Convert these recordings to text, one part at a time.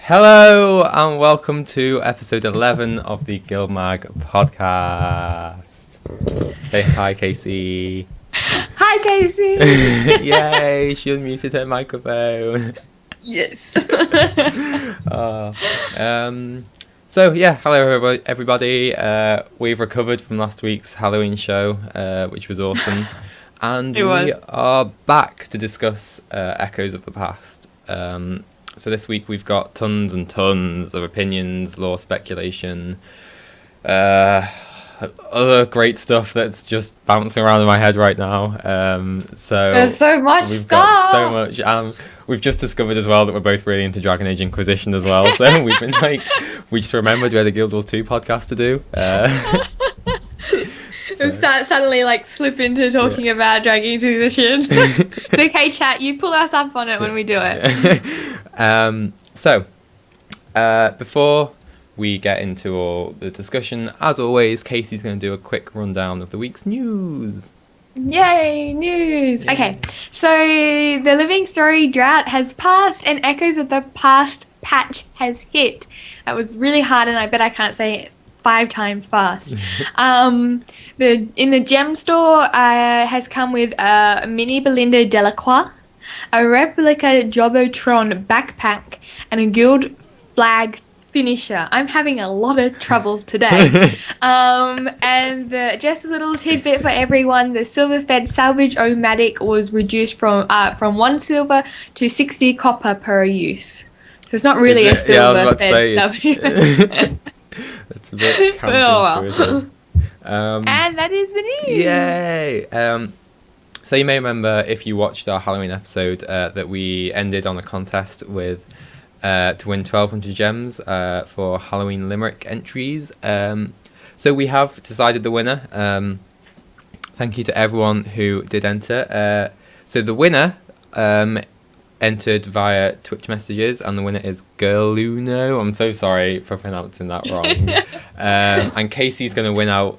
Hello and welcome to episode 11 of the GuildMag podcast. Say hi, Kaysee. Hi, Kaysee. Yay, she unmuted her microphone. Yes. Hello everybody. We've recovered from last week's Halloween show, which was awesome. And we are back to discuss Echoes of the Past. So this week we've got tons and tons of opinions, lore speculation, other great stuff that's just bouncing around in my head right now. So there's so much we've stuff. Got so much. We've just discovered as well that we're both really into Dragon Age Inquisition as well. So we've been we just remembered we had a Guild Wars 2 podcast to do. Suddenly slip into talking about Dragon Age Inquisition. It's okay, chat. You pull us up on it when we do it. Before we get into all the discussion, as always, Casey's going to do a quick rundown of the week's news. Yay, news! Yay. Okay, so the Living Story drought has passed and Echoes of the Past patch has hit. That was really hard and I bet I can't say it 5 times fast. In the gem store has come with a mini Belinda Delacroix, a replica Jobotron backpack, and a guild flag finisher. I'm having a lot of trouble today. And just a little tidbit for everyone: the Silver-fed Salvage O-Matic was reduced from 1 silver to 60 copper per use. So it's not really a silver-fed Salvage. That's a bit counterintuitive. And that is the news. Yay! So you may remember, if you watched our Halloween episode, that we ended on a contest with to win 1,200 gems for Halloween Limerick entries. So we have decided the winner. Thank you to everyone who did enter. So the winner entered via Twitch messages, and the winner is Girluno. I'm so sorry for pronouncing that wrong. And Casey's going to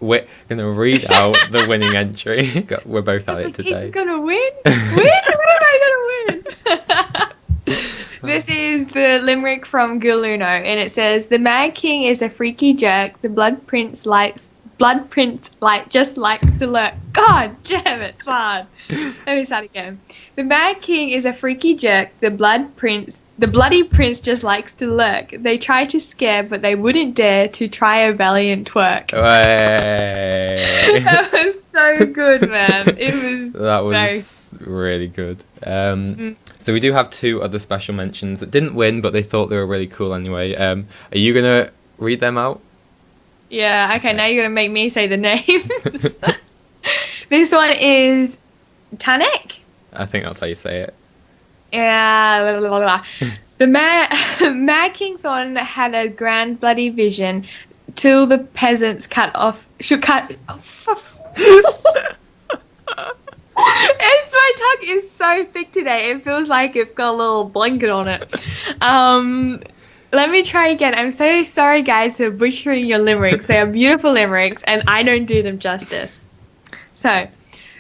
we're going to read out the winning entry. We're both at it today. Casey's going to win? What am I going to win? This is the limerick from Girluno, and it says, "The Mad King is a freaky jerk. The Blood Prince just likes to lurk." God damn it, it's hard. Let me start again. "The Mad King is a freaky jerk. The bloody prince just likes to lurk. They try to scare, but they wouldn't dare to try a valiant twerk." That was so good, man. That was really good. So we do have 2 other special mentions that didn't win, but they thought they were really cool anyway. Are you gonna read them out? Yeah, okay, now you're going to make me say the names. This one is Tanek. I think that's how you say it. Yeah, blah, blah, blah. The Mad King Thorn had a grand bloody vision till the peasants My tongue is so thick today. It feels like it's got a little blanket on it. Let me try again. I'm so sorry, guys, for butchering your limericks. They are beautiful limericks, and I don't do them justice. So,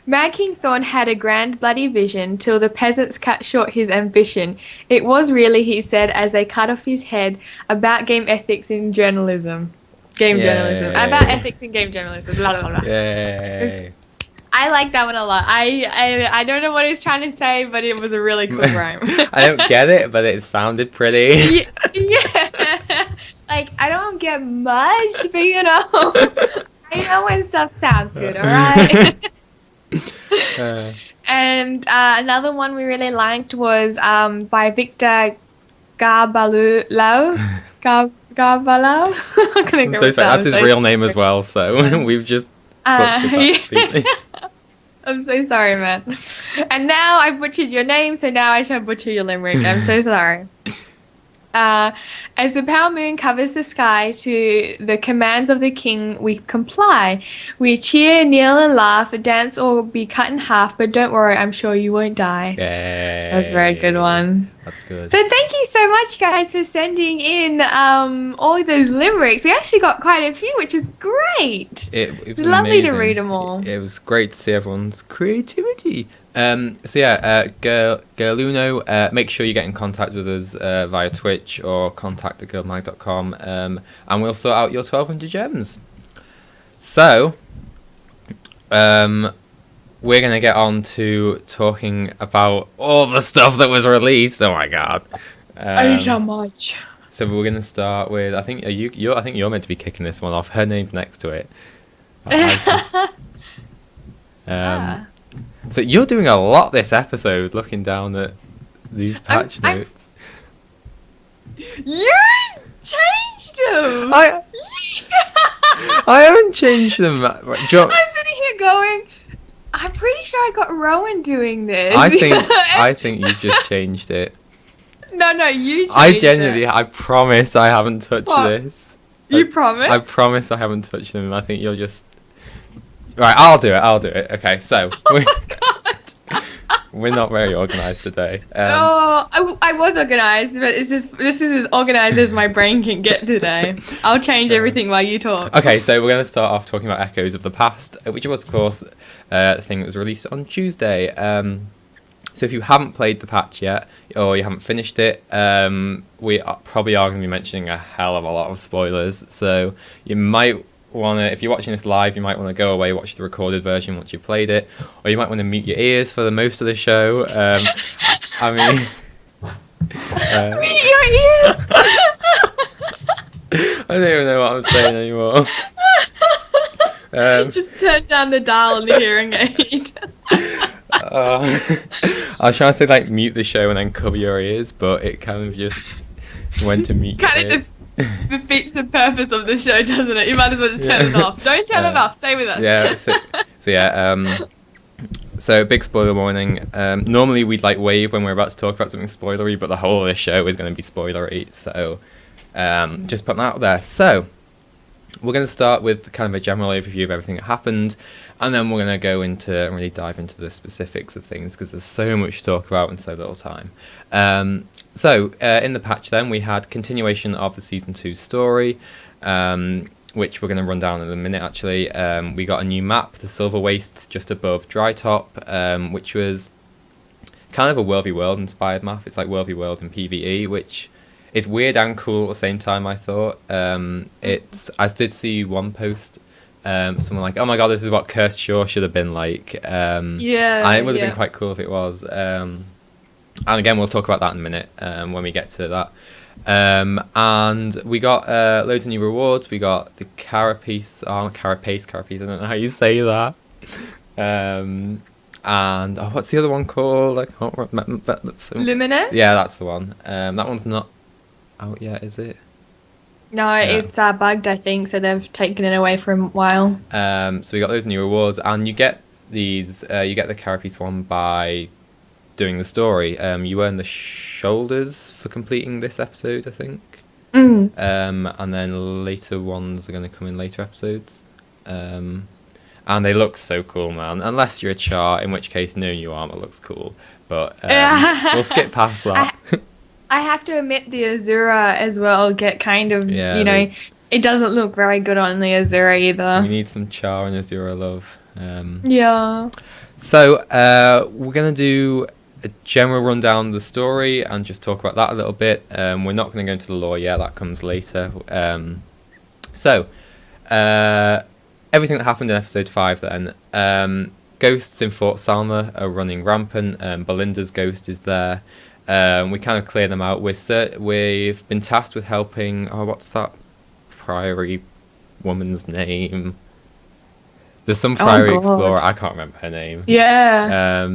Mad King Thorn had a grand bloody vision till the peasants cut short his ambition. It was really, he said, as they cut off his head, about game ethics in journalism. About ethics in game journalism. Blah, blah, blah. Yay. I like that one a lot. I don't know what he's trying to say, but it was a really cool rhyme. I don't get it, but it sounded pretty. Yeah. I don't get much, but I know when stuff sounds good, alright? And another one we really liked was by Victor Garbalou. I'm so sorry, that's his real name as well, so we've just butchered that. I'm so sorry, man. And now I butchered your name, so now I shall butcher your limerick. I'm so sorry. As the pale moon covers the sky, to the commands of the king we comply. We cheer, kneel and laugh, dance or be cut in half, but don't worry, I'm sure you won't die. Yay. That's a very good one. That's good. So thank you so much, guys, for sending in all those limericks. We actually got quite a few, which is great. It was lovely amazing. to read them all. It was great to see everyone's creativity. Girluno, make sure you get in contact with us via Twitch or contact at guildmag.com, and we'll sort out your 1200 gems. So, we're going to get on to talking about all the stuff that was released. Oh my god. So much. So we're going to start with, I think you're meant to be kicking this one off. Her name's next to it. So you're doing a lot this episode, looking down at these patch notes. You changed them! I haven't changed them. I'm sitting here going, I'm pretty sure I got Rowan doing this. I think you just changed it. No, you changed it. I promise I haven't touched this. You promise? I promise I haven't touched them. I think you're just... Right, I'll do it. Okay, so... We're not very organised today. I was organised, but this is as organised as my brain can get today. I'll change everything while you talk. Okay, so we're going to start off talking about Echoes of the Past, which was, of course, the thing that was released on Tuesday. So if you haven't played the patch yet, or you haven't finished it, we probably are going to be mentioning a hell of a lot of spoilers. So you might want to, if you're watching this live, you might want to go away, watch the recorded version once you've played it, or you might want to mute your ears for the most of the show. I mean... mute your ears! I don't even know what I'm saying anymore. Just turn down the dial on the hearing aid. I was trying to say like mute the show and then cover your ears, but it kind of just went to mute. Kind of defeats the purpose of the show, doesn't it? You might as well just turn it off. Don't turn it off. Stay with us. Yeah. So big spoiler warning. Normally we'd like wave when we're about to talk about something spoilery, but the whole of this show is going to be spoilery. So just putting that out there. So we're going to start with kind of a general overview of everything that happened, and then we're going to go into and really dive into the specifics of things because there's so much to talk about in so little time. So in the patch then, we had continuation of the Season 2 story, which we're going to run down in a minute actually. We got a new map, the Silver Wastes, just above Drytop, which was kind of a World v World inspired map. It's like World v World in PvE, which is weird and cool at the same time, I thought. I did see one post, someone like, oh my god, this is what Cursed Shore should have been like. And it would have been quite cool if it was. And again, we'll talk about that in a minute when we get to that. And we got loads of new rewards. We got the Carapace, I don't know how you say that. And what's the other one called? I can't remember. Luminous? Yeah, that's the one. That one's not out yet, is it? No, it's bugged, I think, so they've taken it away for a while. So we got those new rewards, and you get these. You get the Carapace one by doing the story. You earn the shoulders for completing this episode, I think. And then later ones are going to come in later episodes. And they look so cool, man. Unless you're a char, in which case, no new armor looks cool. But we'll skip past that. I have to admit the Azura as well get kind of, it doesn't look very good on the Azura either. We need some char and Azura love. So we're going to do a general rundown of the story and just talk about that a little bit. We're not going to go into the lore yet, that comes later. Everything that happened in episode 5 then. Ghosts in Fort Salma are running rampant. Belinda's ghost is there. We kind of clear them out. We've been tasked with helping... Oh, what's that priory woman's name? There's some priory explorer. I can't remember her name. Yeah.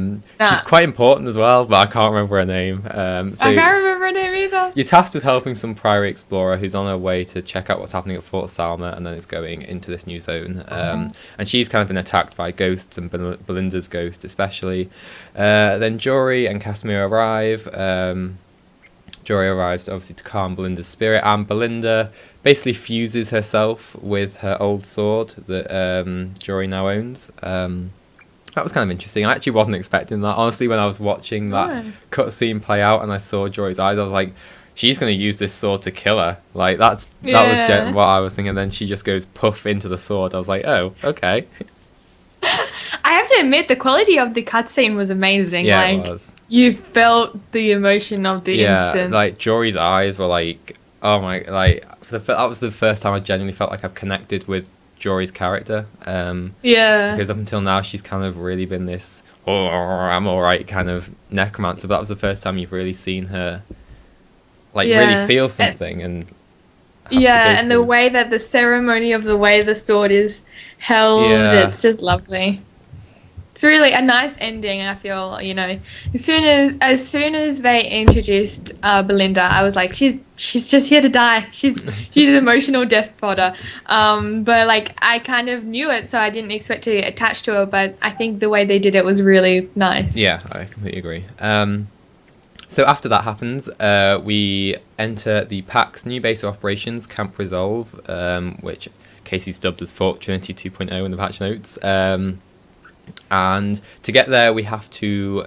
She's quite important as well, but I can't remember her name. I can't remember her name either. You're tasked with helping some priory explorer who's on her way to check out what's happening at Fort Salma, and then is going into this new zone. And she's kind of been attacked by ghosts, and Belinda's ghost especially. Then Jory and Casimir arrive. Jory arrives obviously to calm Belinda's spirit, and Belinda basically fuses herself with her old sword that Jory now owns. That was kind of interesting. I actually wasn't expecting that. Honestly, when I was watching that cutscene play out and I saw Jory's eyes, I was like, she's going to use this sword to kill her. Like, that was what I was thinking. And then she just goes puff into the sword. I was like, oh, okay. I have to admit, the quality of the cutscene was amazing. Yeah, like, it was. you felt the emotion of the instance. Like Jory's eyes were like, oh my, like that was the first time I genuinely felt like I've connected with Jory's character. Yeah. Because up until now she's kind of really been this, oh, I'm alright kind of necromancer. But that was the first time you've really seen her, like, really feel something and. Yeah, and the way that the ceremony of the way the sword is held, it's just lovely. It's really a nice ending. I feel, you know, as soon as they introduced Belinda, I was like, she's just here to die. She's an emotional death fodder. But like I kind of knew it, so I didn't expect to attach to her. But I think the way they did it was really nice. Yeah, I completely agree. So after that happens, we enter the PAC's new base of operations, Camp Resolve, which Kaysee's dubbed as Fort Trinity 2.0 in the patch notes. And to get there, we have to,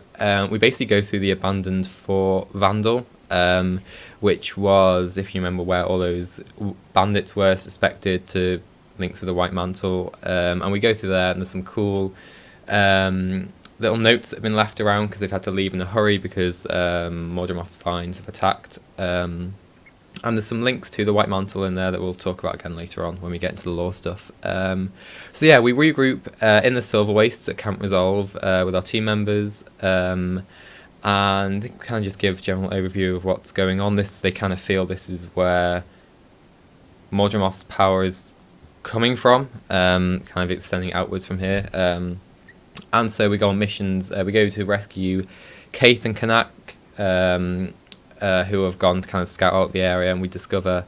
we basically go through the abandoned Fort Vandal, which was, if you remember, where all those bandits were suspected to links with the White Mantle. And we go through there, and there's some cool little notes that have been left around because they've had to leave in a hurry because Mordramoth's vines have attacked. And there's some links to the White Mantle in there that we'll talk about again later on when we get into the lore stuff. So yeah, we regroup in the Silver Wastes at Camp Resolve with our team members, and they kind of just give general overview of what's going on. They kind of feel this is where Mordramoth's power is coming from, kind of extending outwards from here. And so we go on missions. We go to rescue Kaith and Kanak, who have gone to kind of scout out the area, and we discover,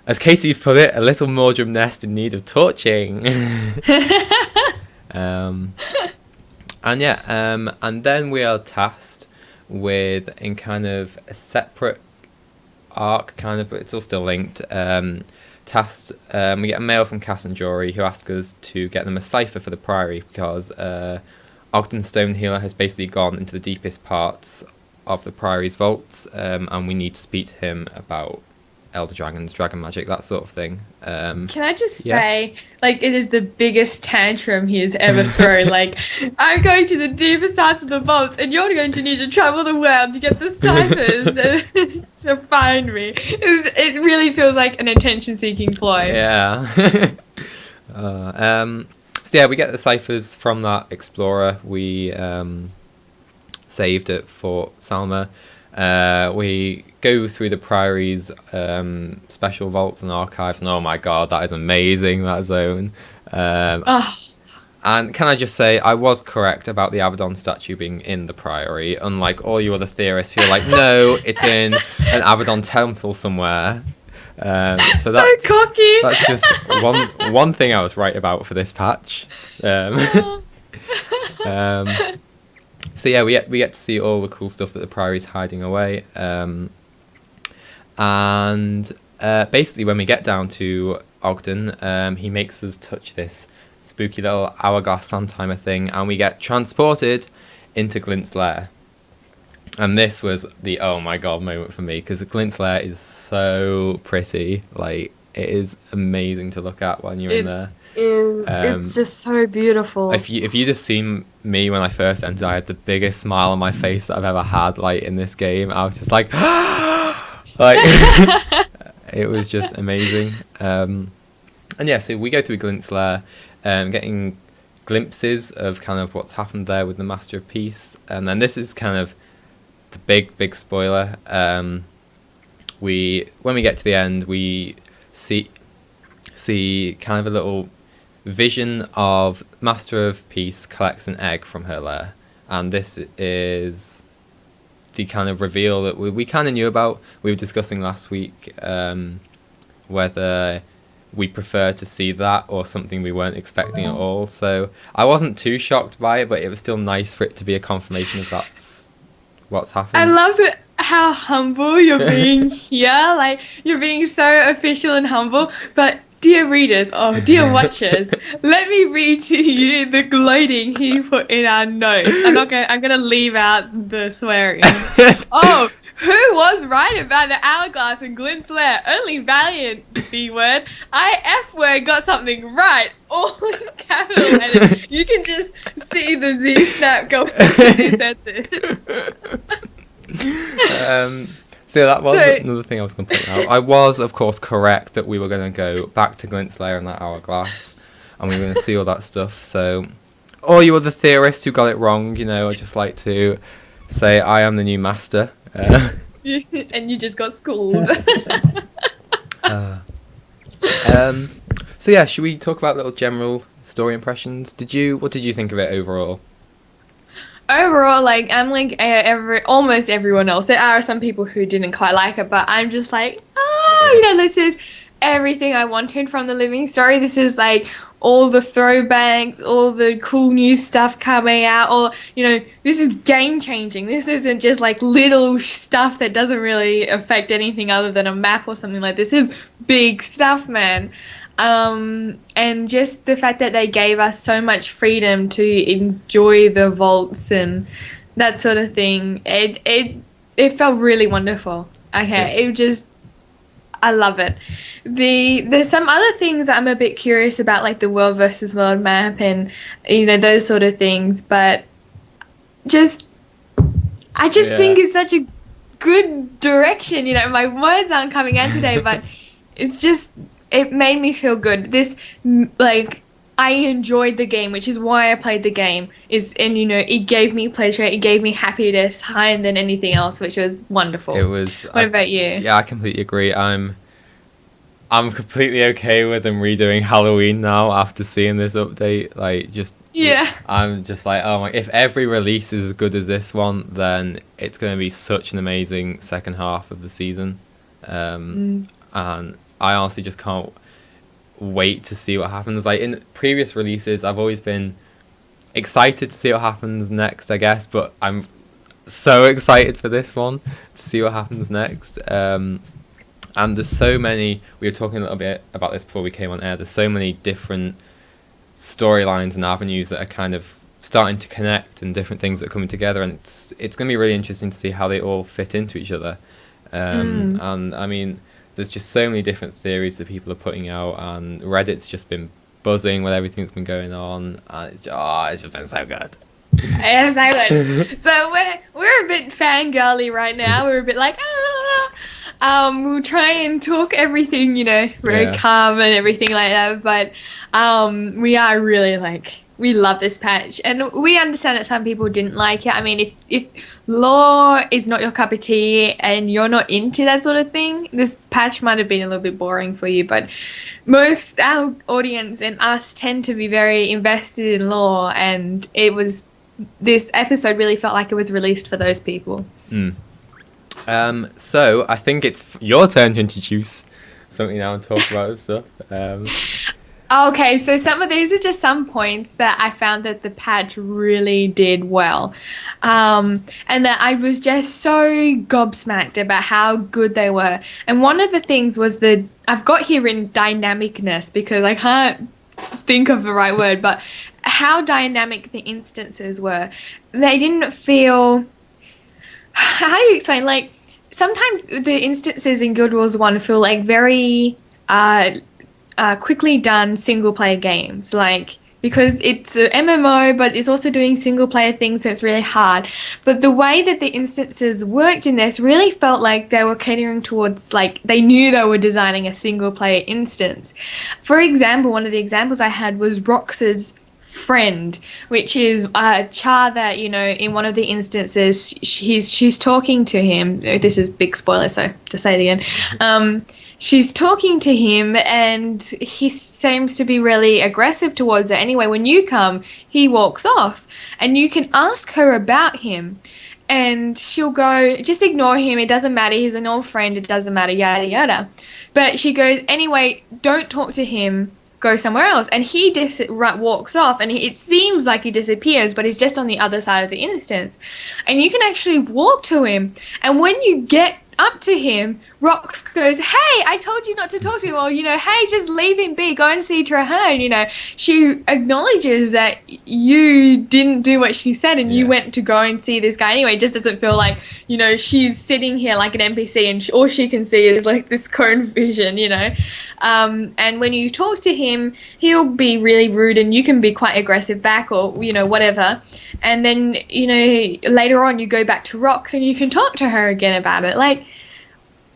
as Kaysee's put it, a little Mordrum nest in need of torching. And then we are tasked with, in kind of a separate arc, kind of, but it's all still linked. We get a mail from Cass and Jory who ask us to get them a cipher for the Priory because Ogden Stonehealer has basically gone into the deepest parts of the Priory's vaults, and we need to speak to him about Elder Dragons, dragon magic, that sort of thing. Can I just say, like, it is the biggest tantrum he has ever thrown. Like, I'm going to the deepest parts of the vaults, and you're going to need to travel the world to get the ciphers to find me. It really feels like an attention-seeking ploy. Yeah. So yeah, we get the ciphers from that explorer we saved at Fort Salma. We go through the Priory's special vaults and archives, and oh my god, that is amazing, that zone. And can I just say, I was correct about the Abaddon statue being in the Priory, unlike all you other theorists who are like, no, it's in an Abaddon temple somewhere. So cocky. That's just one thing I was right about for this patch. So yeah, we get to see all the cool stuff that the Priory's hiding away. Basically, when we get down to Ogden, he makes us touch this spooky little hourglass sun timer thing, and we get transported into Glint's lair. And this was the oh my god moment for me, because Glint's lair is so pretty. Like, it is amazing to look at when you're in there. It's just so beautiful. If you just seen me when I first entered, I had the biggest smile on my face that I've ever had, like, in this game. I was just like, like, it was just amazing. And yeah, so we go through Glint's lair, getting glimpses of kind of what's happened there with the Master of Peace, and then this is kind of the big spoiler. When we get to the end, we see kind of a little vision of Master of Peace collects an egg from her lair, and this is the kind of reveal that we kind of knew about. We were discussing last week whether we prefer to see that or something we weren't expecting at all. So I wasn't too shocked by it, but it was still nice for it to be a confirmation of that's what's happening. I love it, how humble you're being here. Like, you're being so official and humble, but dear readers, dear watchers, let me read to you the gloating he put in our notes. I'm gonna leave out the swearing. Who was right about the hourglass and Glint's lair? Only Valiant, B word. I F word got something right. All in capital letters. You can just see the Z snap go. He said this. So that was another thing I was going to point out. I was, of course, correct that we were going to go back to Glint's lair in that hourglass, and we were going to see all that stuff. So, all you other theorists who got it wrong, you know, I'd just like to say I am the new master. And you just got schooled. So yeah, should we talk about little general story impressions? What did you think of it overall? Overall, like, I'm like almost everyone else. There are some people who didn't quite like it, but I'm just like, you know, this is everything I wanted from the living story. This is like all the throwbacks, all the cool new stuff coming out, or, you know, this is game changing. This isn't just like little stuff that doesn't really affect anything other than a map or something like this. This is big stuff, man. And just the fact that they gave us so much freedom to enjoy the vaults and that sort of thing, it felt really wonderful. Okay, I love it. There's some other things that I'm a bit curious about, like the world versus world map and, you know, those sort of things, but I just think it's such a good direction. You know, my words aren't coming out today, but it made me feel good. Like, I enjoyed the game, which is why I played the game. And you know, it gave me pleasure. It gave me happiness higher than anything else, which was wonderful. It was. What about you? Yeah, I completely agree. I'm completely okay with them redoing Halloween now after seeing this update. Like, I'm just like, oh my! If every release is as good as this one, then it's going to be such an amazing second half of the season. And I honestly just can't wait to see what happens. Like, in previous releases, I've always been excited to see what happens next, I guess, but I'm so excited for this one to see what happens next. And there's so many, we were talking a little bit about this before we came on air, there's so many different storylines and avenues that are kind of starting to connect and different things that are coming together, and it's going to be really interesting to see how they all fit into each other. And I mean, there's just so many different theories that people are putting out, and Reddit's just been buzzing with everything that's been going on, and it's just been so good. Yes, I would. So we're a bit fangirly right now. We're a bit like, we'll try and talk everything, you know, very calm and everything like that. But we are really like, we love this patch, and we understand that some people didn't like it. I mean, if lore is not your cup of tea and you're not into that sort of thing, this patch might have been a little bit boring for you. But most our audience and us tend to be very invested in lore, and this episode really felt like it was released for those people. So I think it's your turn to introduce something now and talk about this stuff. Okay, so these are just some points that I found that the patch really did well. And that I was just so gobsmacked about how good they were. And one of the things was I've got here in dynamicness, because I can't think of the right word, but how dynamic the instances were. They didn't feel... How do you explain? Like, sometimes the instances in Guild Wars 1 feel like very... quickly done single player games, like, because it's a MMO but it's also doing single player things, so it's really hard. But the way that the instances worked in this really felt like they were catering towards, like, they knew they were designing a single player instance. For example, one of the examples I had was Rox's friend, which is a Char that, you know, in one of the instances she's talking to him. This is big spoiler, so to say it again. She's talking to him and he seems to be really aggressive towards her. Anyway, when you come, he walks off, and you can ask her about him and she'll go, just ignore him, it doesn't matter, he's an old friend, it doesn't matter, yada yada. But she goes, anyway, don't talk to him, go somewhere else. And he walks off, and it seems like he disappears, but he's just on the other side of the instance. And you can actually walk to him, and when you get up to him, Rox goes, hey, I told you not to talk to him, or, hey, just leave him be, go and see Trahearn, She acknowledges that you didn't do what she said and you went to go and see this guy anyway. It just doesn't feel like, she's sitting here like an NPC and all she can see is like this cone vision, And when you talk to him, he'll be really rude and you can be quite aggressive back or, whatever. And then, later on you go back to Rox and you can talk to her again about it. Like,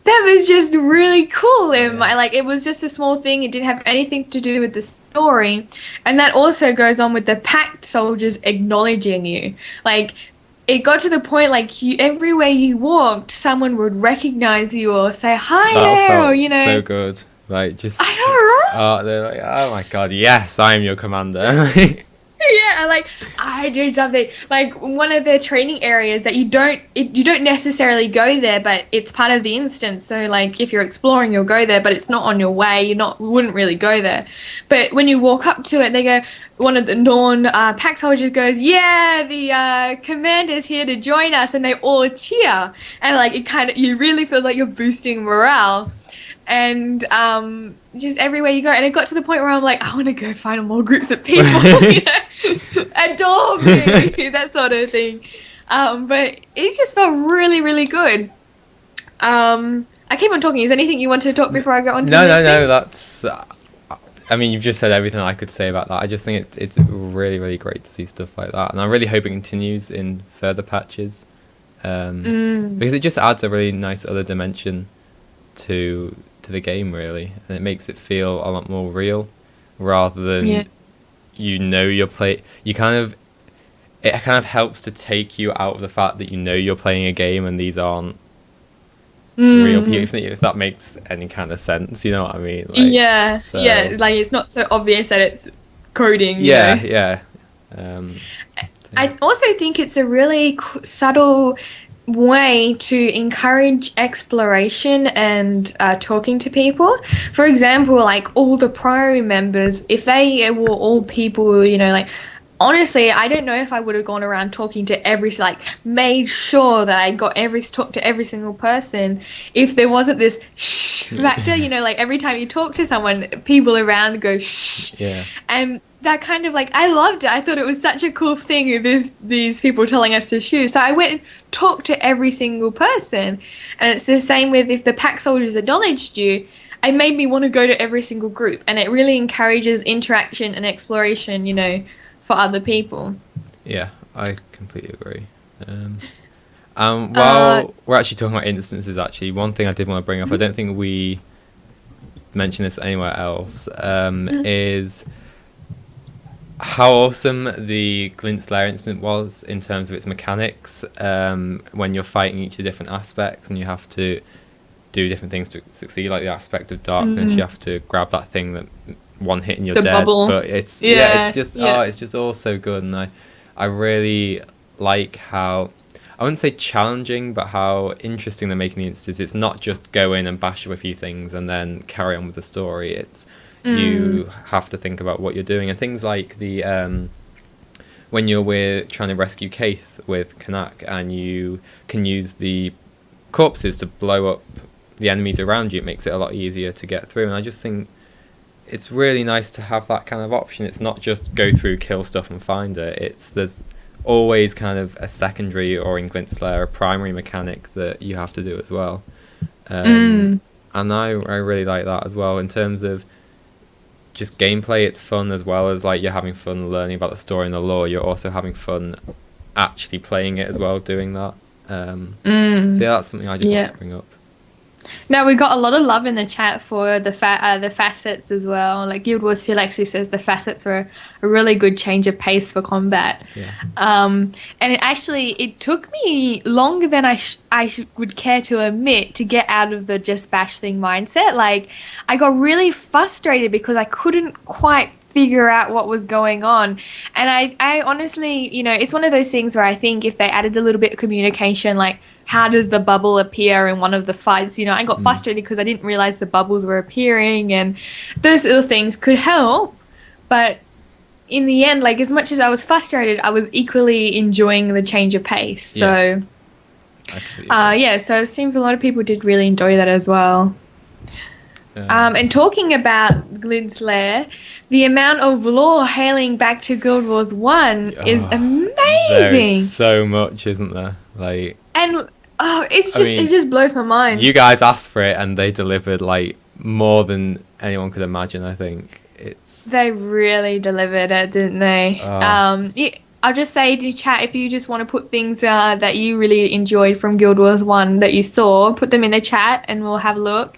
that was just really cool. And it was just a small thing. It didn't have anything to do with the story. And that also goes on with the packed soldiers acknowledging you. Like, it got to the point, like, everywhere you walked, someone would recognize you or say, hi there, so good. Like, just... I don't know. they're like, oh my god, yes, I am your commander. Yeah, like, I did something. Like, one of the training areas that you don't necessarily go there, but it's part of the instance. So, like, if you're exploring, you'll go there, but it's not on your way. You wouldn't really go there. But when you walk up to it, they go, one of the pack soldiers goes, yeah, the commander's here to join us, and they all cheer. And, like, you really feels like you're boosting morale. And just everywhere you go, and it got to the point where I'm like, I want to go find more groups of people, adore me, that sort of thing. But it just felt really, really good. I keep on talking. Is there anything you want to talk before I go on to the next thing? No. That's. I mean, you've just said everything I could say about that. I just think it's really, really great to see stuff like that, and I really hope it continues in further patches, because it just adds a really nice other dimension to the game, really, and it makes it feel a lot more real rather than you're playing. It kind of helps to take you out of the fact that you're playing a game and these aren't real people, if that makes any kind of sense, you know what I mean? Like, like it's not so obvious that it's coding. I also think it's a really subtle way to encourage exploration and talking to people. For example, like all the Priory members, if they were all people, like, honestly, I don't know if I would have gone around talking to made sure that I talk to every single person if there wasn't this shh factor, like every time you talk to someone, people around go shh. Yeah. And that kind of I loved it. I thought it was such a cool thing, these people telling us to shoo. So I went and talked to every single person. And it's the same with if the pack soldiers acknowledged you, it made me want to go to every single group. And it really encourages interaction and exploration, for other people. Yeah, I completely agree. While we're actually talking about instances, one thing I did want to bring up, I don't think we mentioned this anywhere else, is how awesome the Glint Slayer incident was in terms of its mechanics, when you're fighting each of the different aspects and you have to do different things to succeed, like the aspect of darkness, you have to grab that thing that one hit and you're dead. Bubble. But it's just all so good, and I really like how, I wouldn't say challenging, but how interesting they're making the instances. It's not just go in and bash up a few things and then carry on with the story. It's you have to think about what you're doing, and things like the when you're trying to rescue Kaith with Kanak, and you can use the corpses to blow up the enemies around you, it makes it a lot easier to get through. And I just think it's really nice to have that kind of option. It's not just go through, kill stuff and find it. There's always kind of a secondary, or in Glint Slayer, a primary mechanic that you have to do as well. And I really like that as well in terms of just gameplay. It's fun as well as you're having fun learning about the story and the lore. You're also having fun actually playing it as well, doing that. So that's something I just want to bring up. Now, we got a lot of love in the chat for the facets as well. Like Guild Wars 2 Lexi says, the facets were a really good change of pace for combat. Yeah. And it took me longer than I would care to admit to get out of the just bash thing mindset. Like, I got really frustrated because I couldn't quite figure out what was going on. And I honestly, it's one of those things where I think if they added a little bit of communication, like, how does the bubble appear in one of the fights? I got frustrated because I didn't realize the bubbles were appearing, and those little things could help. But in the end, as much as I was frustrated, I was equally enjoying the change of pace. So I completely agree. Yeah, so it seems a lot of people did really enjoy that as well. And talking about Glint's Lair, the amount of lore hailing back to Guild Wars 1 is There is amazing. so much, isn't there? Like, And I mean, it just blows my mind. you guys asked for it and they delivered like more than anyone could imagine. I think it's. They really delivered it, didn't they? I'll just say to chat, if you just want to put things that you really enjoyed from Guild Wars 1 that you saw, put them in the chat and we'll have a look.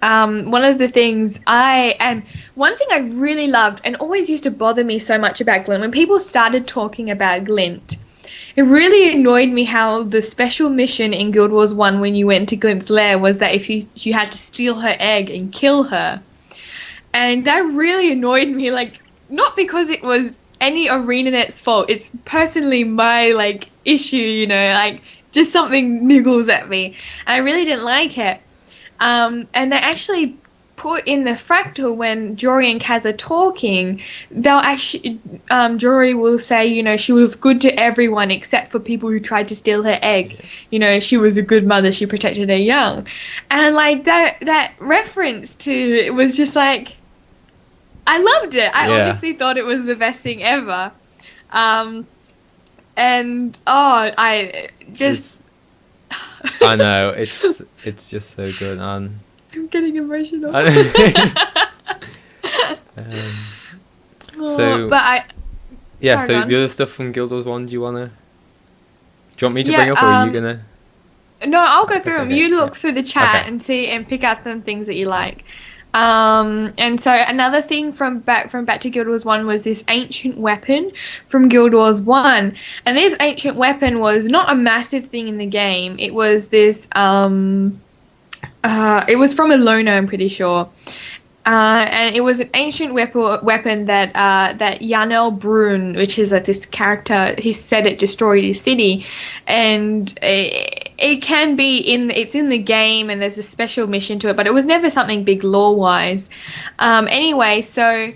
One of the things one thing I really loved and always used to bother me so much about Glint, when people started talking about Glint, it really annoyed me how the special mission in Guild Wars 1 when you went to Glint's lair was that if you had to steal her egg and kill her. And that really annoyed me, like, not because it was any ArenaNet's fault. It's personally my, like, issue, you know, like, just something niggles at me. And I really didn't like it. And they actually put in the fractal when Jory and Kaz are talking, they'll actually, Jory will say, you know, she was good to everyone except for people who tried to steal her egg. You know, she was a good mother, she protected her young. And, like, that reference to it was just like, I loved it. I honestly thought it was the best thing ever. I just... I know, it's just so good, and I'm getting emotional. So the other stuff from Guild Wars 1, do you want me to bring up, or are you gonna? No, I'll go through them. Okay, You look through the chat and see and pick out some things that you like. And so another thing from back to Guild Wars 1 was this ancient weapon from Guild Wars 1. And this ancient weapon was not a massive thing in the game. It was this it was from a loner, I'm pretty sure. And it was an ancient weapon that Yanel Brun, which is like this character, he said it destroyed his city, and it can be it's in the game, and there's a special mission to it, but it was never something big lore-wise. Anyway, so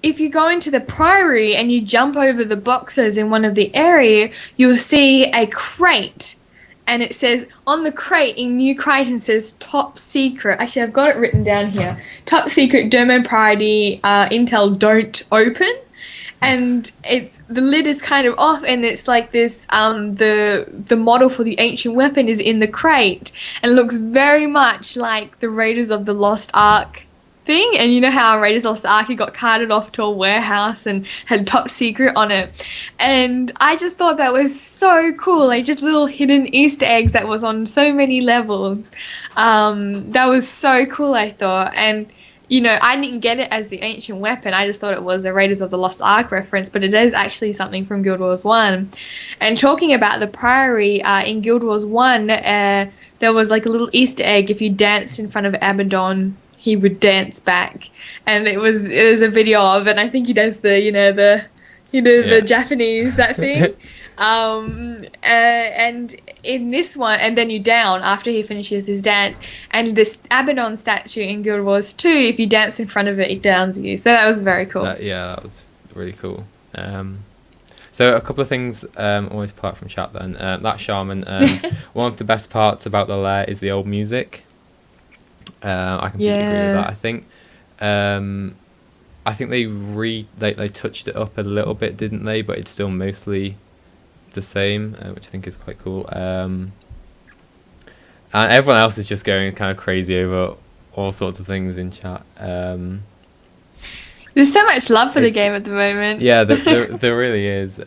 if you go into the Priory and you jump over the boxes in one of the area, you'll see a crate. And it says, on the crate, in New Crichton, says top secret. Actually, I've got it written down here. Top secret, domain priority, intel, don't open. And the lid is kind of off, and it's like this, the model for the ancient weapon is in the crate. And it looks very much like the Raiders of the Lost Ark thing. And you know how Raiders Lost Ark, he got carted off to a warehouse and had top secret on it. And I just thought that was so cool, like just little hidden Easter eggs that was on so many levels. That was so cool, I thought. And you know, I didn't get it as the ancient weapon. I just thought it was a Raiders of the Lost Ark reference, but it is actually something from Guild Wars 1. And talking about the Priory, in Guild Wars 1, there was like a little Easter egg. If you danced in front of Abaddon, he would dance back. And it was a video of it. I think he does the Japanese, that thing. And in this one, and then you down after he finishes his dance. And this Abaddon statue in Guild Wars 2, if you dance in front of it, it downs you. So that was very cool. That was really cool. So a couple of things always pull out from chat then. That Shaman, one of the best parts about the lair is the old music. I completely agree with that. I think they touched it up a little bit, didn't they? But it's still mostly the same, which I think is quite cool. And everyone else is just going kind of crazy over all sorts of things in chat. There's so much love for the game at the moment. Yeah, there really is.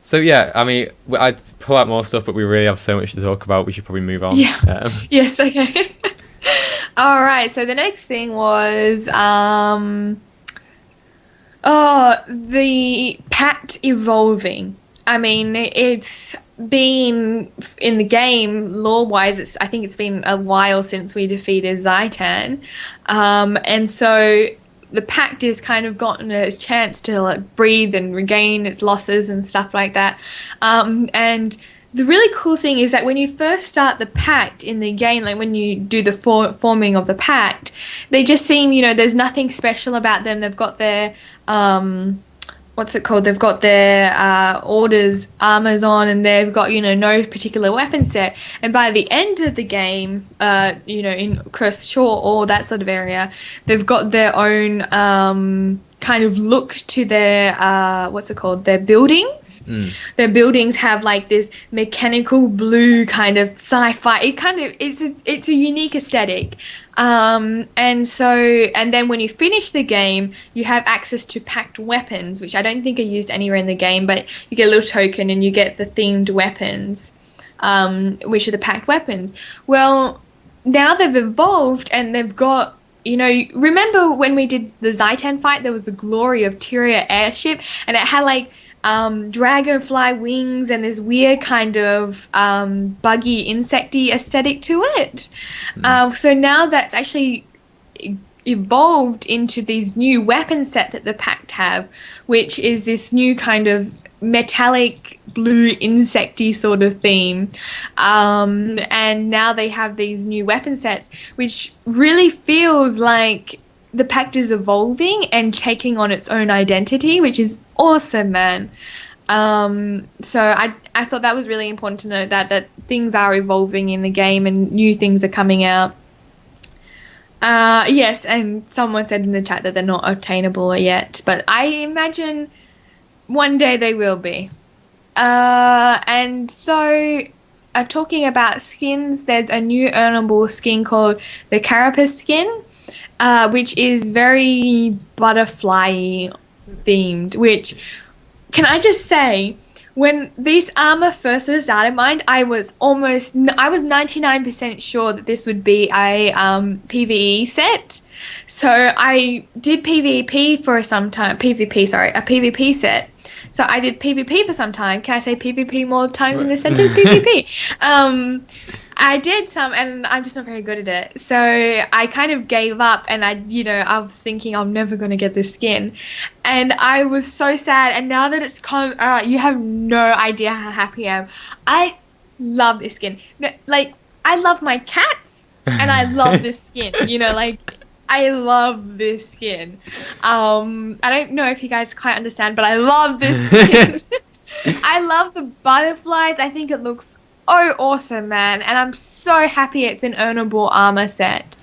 So yeah, I mean, I'd pull out more stuff, but we really have so much to talk about. We should probably move on. Yeah. Yes. Okay. All right. So the next thing was the pact evolving. I mean, it's been in the game lore-wise. I think it's been a while since we defeated Zaitan, and so the pact has kind of gotten a chance to like breathe and regain its losses and stuff like that. And the really cool thing is that when you first start the pact in the game, like when you do the forming of the pact, they just seem, you know, there's nothing special about them. They've got their what's it called? They've got their orders armors on, and they've got no particular weapon set. And by the end of the game, in Crest Shore or that sort of area, they've got their own kind of look to their what's it called? Their buildings. Their buildings have like this mechanical blue kind of sci-fi. It's a unique aesthetic. And then when you finish the game, you have access to packed weapons, which I don't think are used anywhere in the game, but you get a little token and you get the themed weapons, which are the packed weapons. Well, now they've evolved and they've got, remember when we did the Zaitan fight, there was the Glory of Tyria airship, and it had like dragonfly wings and this weird kind of buggy insecty aesthetic to it. So now that's actually evolved into these new weapon set that the Pact have, which is this new kind of metallic blue insecty sort of theme. And now they have these new weapon sets, which really feels like the Pact is evolving and taking on its own identity, which is awesome, man. So I thought that was really important to note that things are evolving in the game and new things are coming out. Yes, and someone said in the chat that they're not obtainable yet, but I imagine one day they will be. And so talking about skins, there's a new earnable skin called the Carapace skin, which is very butterfly themed, which, can I just say, when this armor first was out of mind, I was 99% sure that this would be a PvE set. So I did PvP for some time, a PvP set. So I did PvP for some time. Can I say PvP more times in this sentence? PvP. I did some, and I'm just not very good at it. So I kind of gave up, and I was thinking I'm never going to get this skin. And I was so sad, and now that it's come out, you have no idea how happy I am. I love this skin. Like, I love my cats, and I love this skin. I love this skin. I don't know if you guys quite understand, but I love this skin. I love the butterflies. I think it looks awesome, man, and I'm so happy it's an earnable armor set.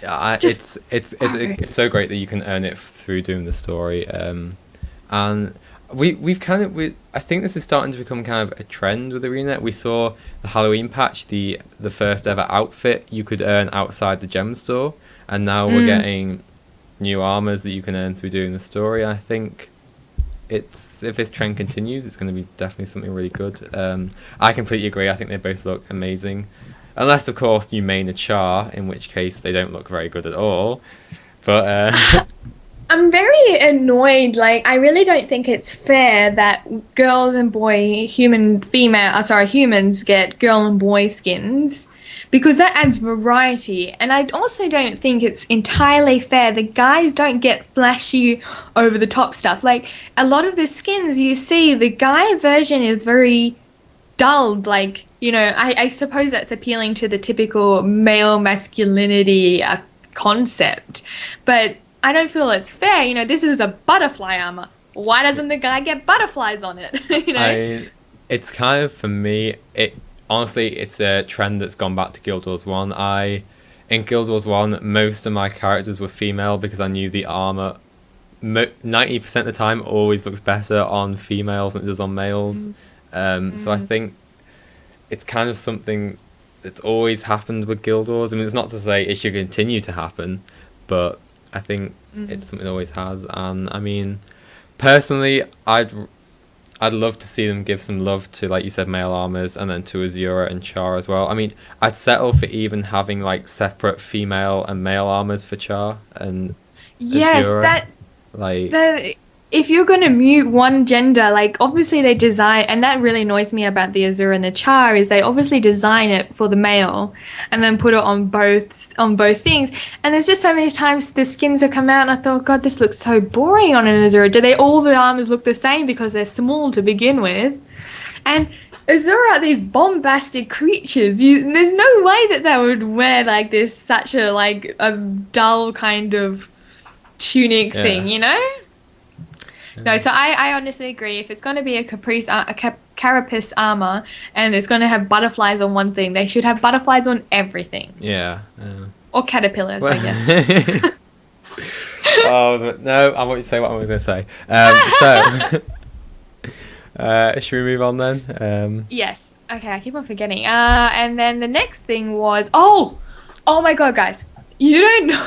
It's so great that you can earn it through doing the story. And I think this is starting to become kind of a trend with Arena. We saw the Halloween patch, the first ever outfit you could earn outside the gem store, and now we're getting new armors that you can earn through doing the story. I think if this trend continues, it's going to be definitely something really good. I completely agree. I think they both look amazing, unless of course you main a Char, in which case they don't look very good at all. But I'm very annoyed. Like, I really don't think it's fair that girls and humans get girl and boy skins, because that adds variety. And I also don't think it's entirely fair the guys don't get flashy over the top stuff. Like, a lot of the skins you see, the guy version is very dulled. Like, I suppose that's appealing to the typical male masculinity concept, but I don't feel it's fair. This is a butterfly armor. Why doesn't the guy get butterflies on it? It's kind of, for me, honestly, it's a trend that's gone back to Guild Wars 1. In Guild Wars 1, most of my characters were female because I knew the armor 90% of the time always looks better on females than it does on males. So I think it's kind of something that's always happened with Guild Wars. I mean, it's not to say it should continue to happen, but I think it's something that always has. And I mean, personally, I'd love to see them give some love to, like you said, male armors, and then to Azura and Char as well. I mean, I'd settle for even having like separate female and male armors for Char and Azura. If you're going to mute one gender, like, obviously they design, and that really annoys me about the Azura and the Char, is they obviously design it for the male and then put it on both things. And there's just so many times the skins have come out and I thought, God, this looks so boring on an Azura. Do all the armors look the same because they're small to begin with? And Azura are these bombastic creatures. There's no way that they would wear like this, such a dull kind of tunic thing, No, so I honestly agree. If it's going to be a carapace armor and it's going to have butterflies on one thing, they should have butterflies on everything. Yeah. Or caterpillars, I guess. Oh no! I want you to say what I was going to say. Should we move on then? Yes. Okay, I keep on forgetting. And then the next thing was oh my god, guys. You don't know.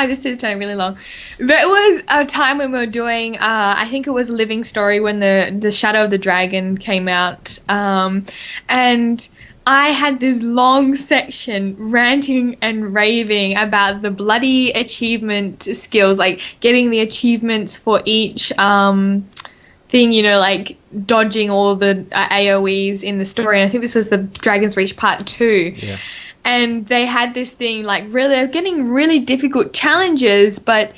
This is turning really long. There was a time when we were doing, I think it was Living Story when the Shadow of the Dragon came out, and I had this long section ranting and raving about the bloody achievement skills, like getting the achievements for each thing, you know, like dodging all the AoEs in the story. And I think this was the Dragon's Reach Part 2. Yeah. And they had this thing like really getting really difficult challenges, but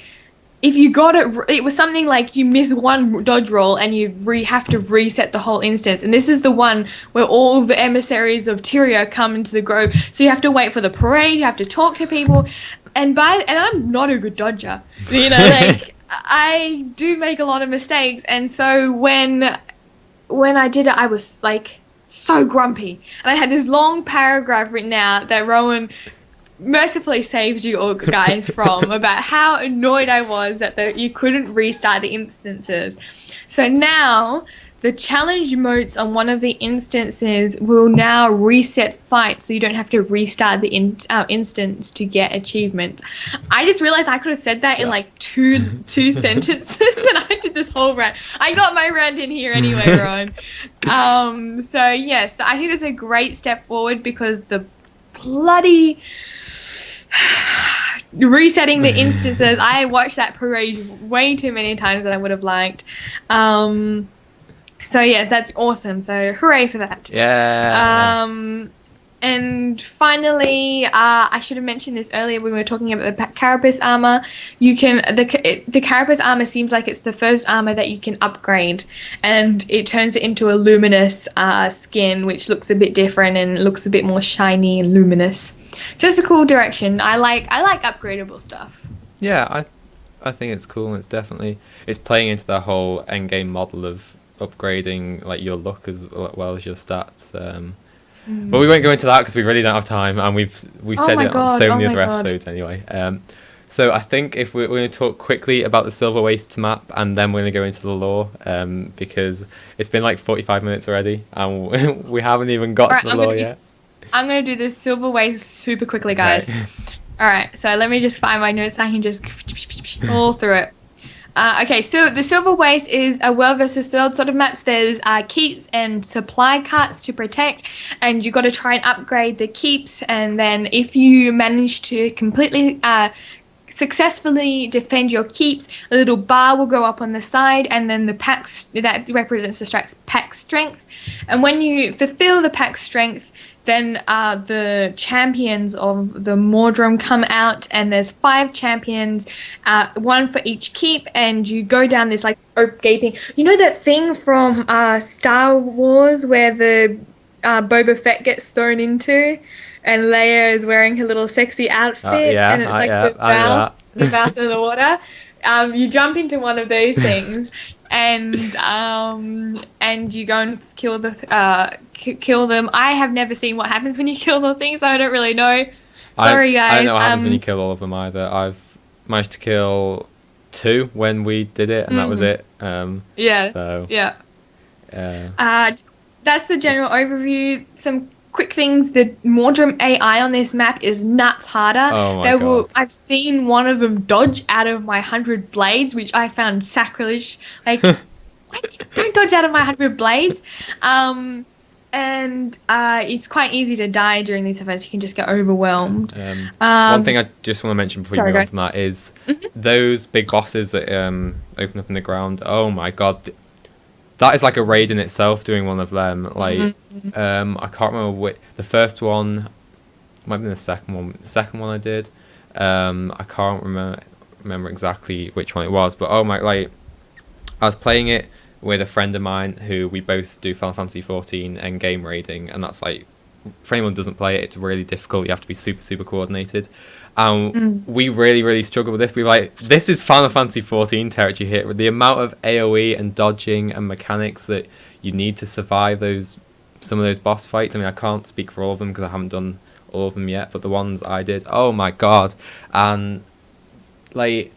if you got it, it was something like you miss one dodge roll and you have to reset the whole instance. And this is the one where all the emissaries of Tyria come into the grove. So you have to wait for the parade, you have to talk to people, and I'm not a good dodger, you know, like I do make a lot of mistakes. And so when I did it, I was like so grumpy, and I had this long paragraph written out that Rowan mercifully saved you all guys from about how annoyed I was that you couldn't restart the instances. So now the challenge modes on one of the instances will now reset fights, so you don't have to restart the instance to get achievements. I just realized I could have said that in like two sentences, and I did this whole rant. I got my rant in here anyway, Ron. So yes, I think it's a great step forward because the bloody resetting the instances, I watched that parade way too many times than I would have liked. So yes, that's awesome. So hooray for that. Yeah. And finally, I should have mentioned this earlier when we were talking about the carapace armor. You can the carapace armor seems like it's the first armor that you can upgrade, and it turns it into a luminous skin, which looks a bit different and looks a bit more shiny and luminous. So it's a cool direction. I like upgradable stuff. Yeah, I think it's cool. And it's playing into the whole end game model of upgrading like your look as well as your stats. But we won't go into that because we really don't have time, and we've said it on so many other episodes anyway. So I think if we're going to talk quickly about the Silver Wastes map, and then we're going to go into the lore, because it's been like 45 minutes already, and we haven't even got to the lore yet. I'm going to do the Silver Wastes super quickly, guys. Okay. All right, so let me just find my notes. I can just all through it. Okay, so the Silver Waste is a world versus world sort of maps. There's keeps and supply carts to protect, and you got to try and upgrade the keeps. And then if you manage to completely successfully defend your keeps, a little bar will go up on the side, and then the packs that represents the pack strength. And when you fulfill the pack strength, then the champions of the Mordrum come out, and there's 5 champions, one for each keep, and you go down this like gaping. You know that thing from Star Wars where the Boba Fett gets thrown into, and Leia is wearing her little sexy outfit, and it's like the mouth of the water. You jump into one of those things, and you go and kill them. I have never seen what happens when you kill the things, so I don't really know. Sorry, guys. I don't know what happens when you kill all of them either. I've managed to kill 2 when we did it, and that was it. Yeah. So yeah. That's the general overview. Some quick things: the Mordrum AI on this map is nuts harder. Oh my God. I've seen one of them dodge out of my 100 blades, which I found sacrilege. Like, what? Don't dodge out of my 100 blades. And it's quite easy to die during these events. You can just get overwhelmed. One thing I just want to mention before we move on from that is those big bosses that open up in the ground. Oh my God. That is like a raid in itself, doing one of them. Like, I can't remember the first one, might be the second one. The second one I did, I can't remember exactly which one it was. But oh my, like, I was playing it with a friend of mine who we both do Final Fantasy 14 endgame raiding, and that's like for anyone who doesn't play it, it's really difficult. You have to be super, super coordinated. And we really, really struggle with this. We like, this is Final Fantasy 14 territory here. With the amount of AoE and dodging and mechanics that you need to survive some of those boss fights. I mean, I can't speak for all of them because I haven't done all of them yet, but the ones I did, oh my god. And like,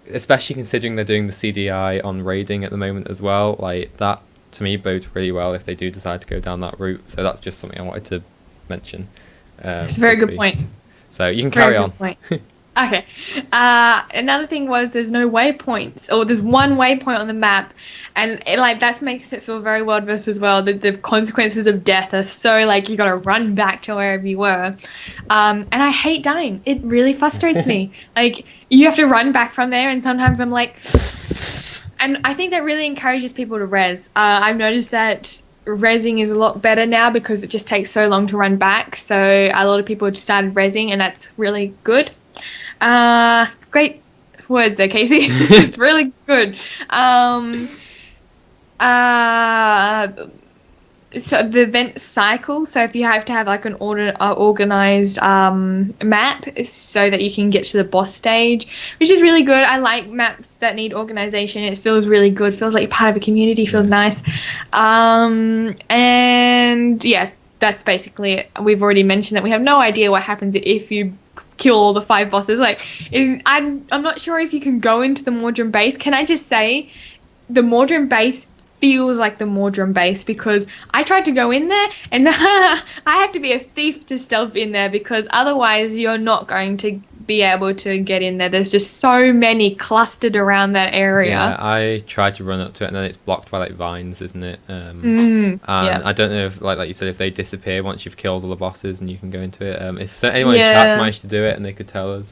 especially considering they're doing the CDI on raiding at the moment as well, like that to me bodes really well if they do decide to go down that route. So that's just something I wanted to mention. It's a very good point. So you can carry on. Point. Okay. Another thing was there's no waypoints, or there's one waypoint on the map, and that makes it feel very World versus World. The consequences of death are so like you got to run back to wherever you were, and I hate dying. It really frustrates me. Like you have to run back from there, and sometimes I'm like, and I think that really encourages people to res. I've noticed that resing is a lot better now because it just takes so long to run back. So a lot of people have started resing, and that's really good. Great words there, Kaysee. It's really good. So the event cycle, so if you have to have like an organized map so that you can get to the boss stage, which is really good. I like maps that need organization. It feels really good. Feels like you're part of a community. Feels nice. And yeah, that's basically it. We've already mentioned that we have no idea what happens if you kill all the 5 bosses. Like, I'm not sure if you can go into the Mordrum base. Can I just say, the Mordrum base feels like the Mordrum base, because I tried to go in there and I have to be a thief to stealth in there, because otherwise you're not going to be able to get in there. There's just so many clustered around that area. Yeah, I tried to run up to it and then it's blocked by like vines, isn't it? And yeah. I don't know if like you said, if they disappear once you've killed all the bosses and you can go into it. If anyone in chat's managed to do it and they could tell us.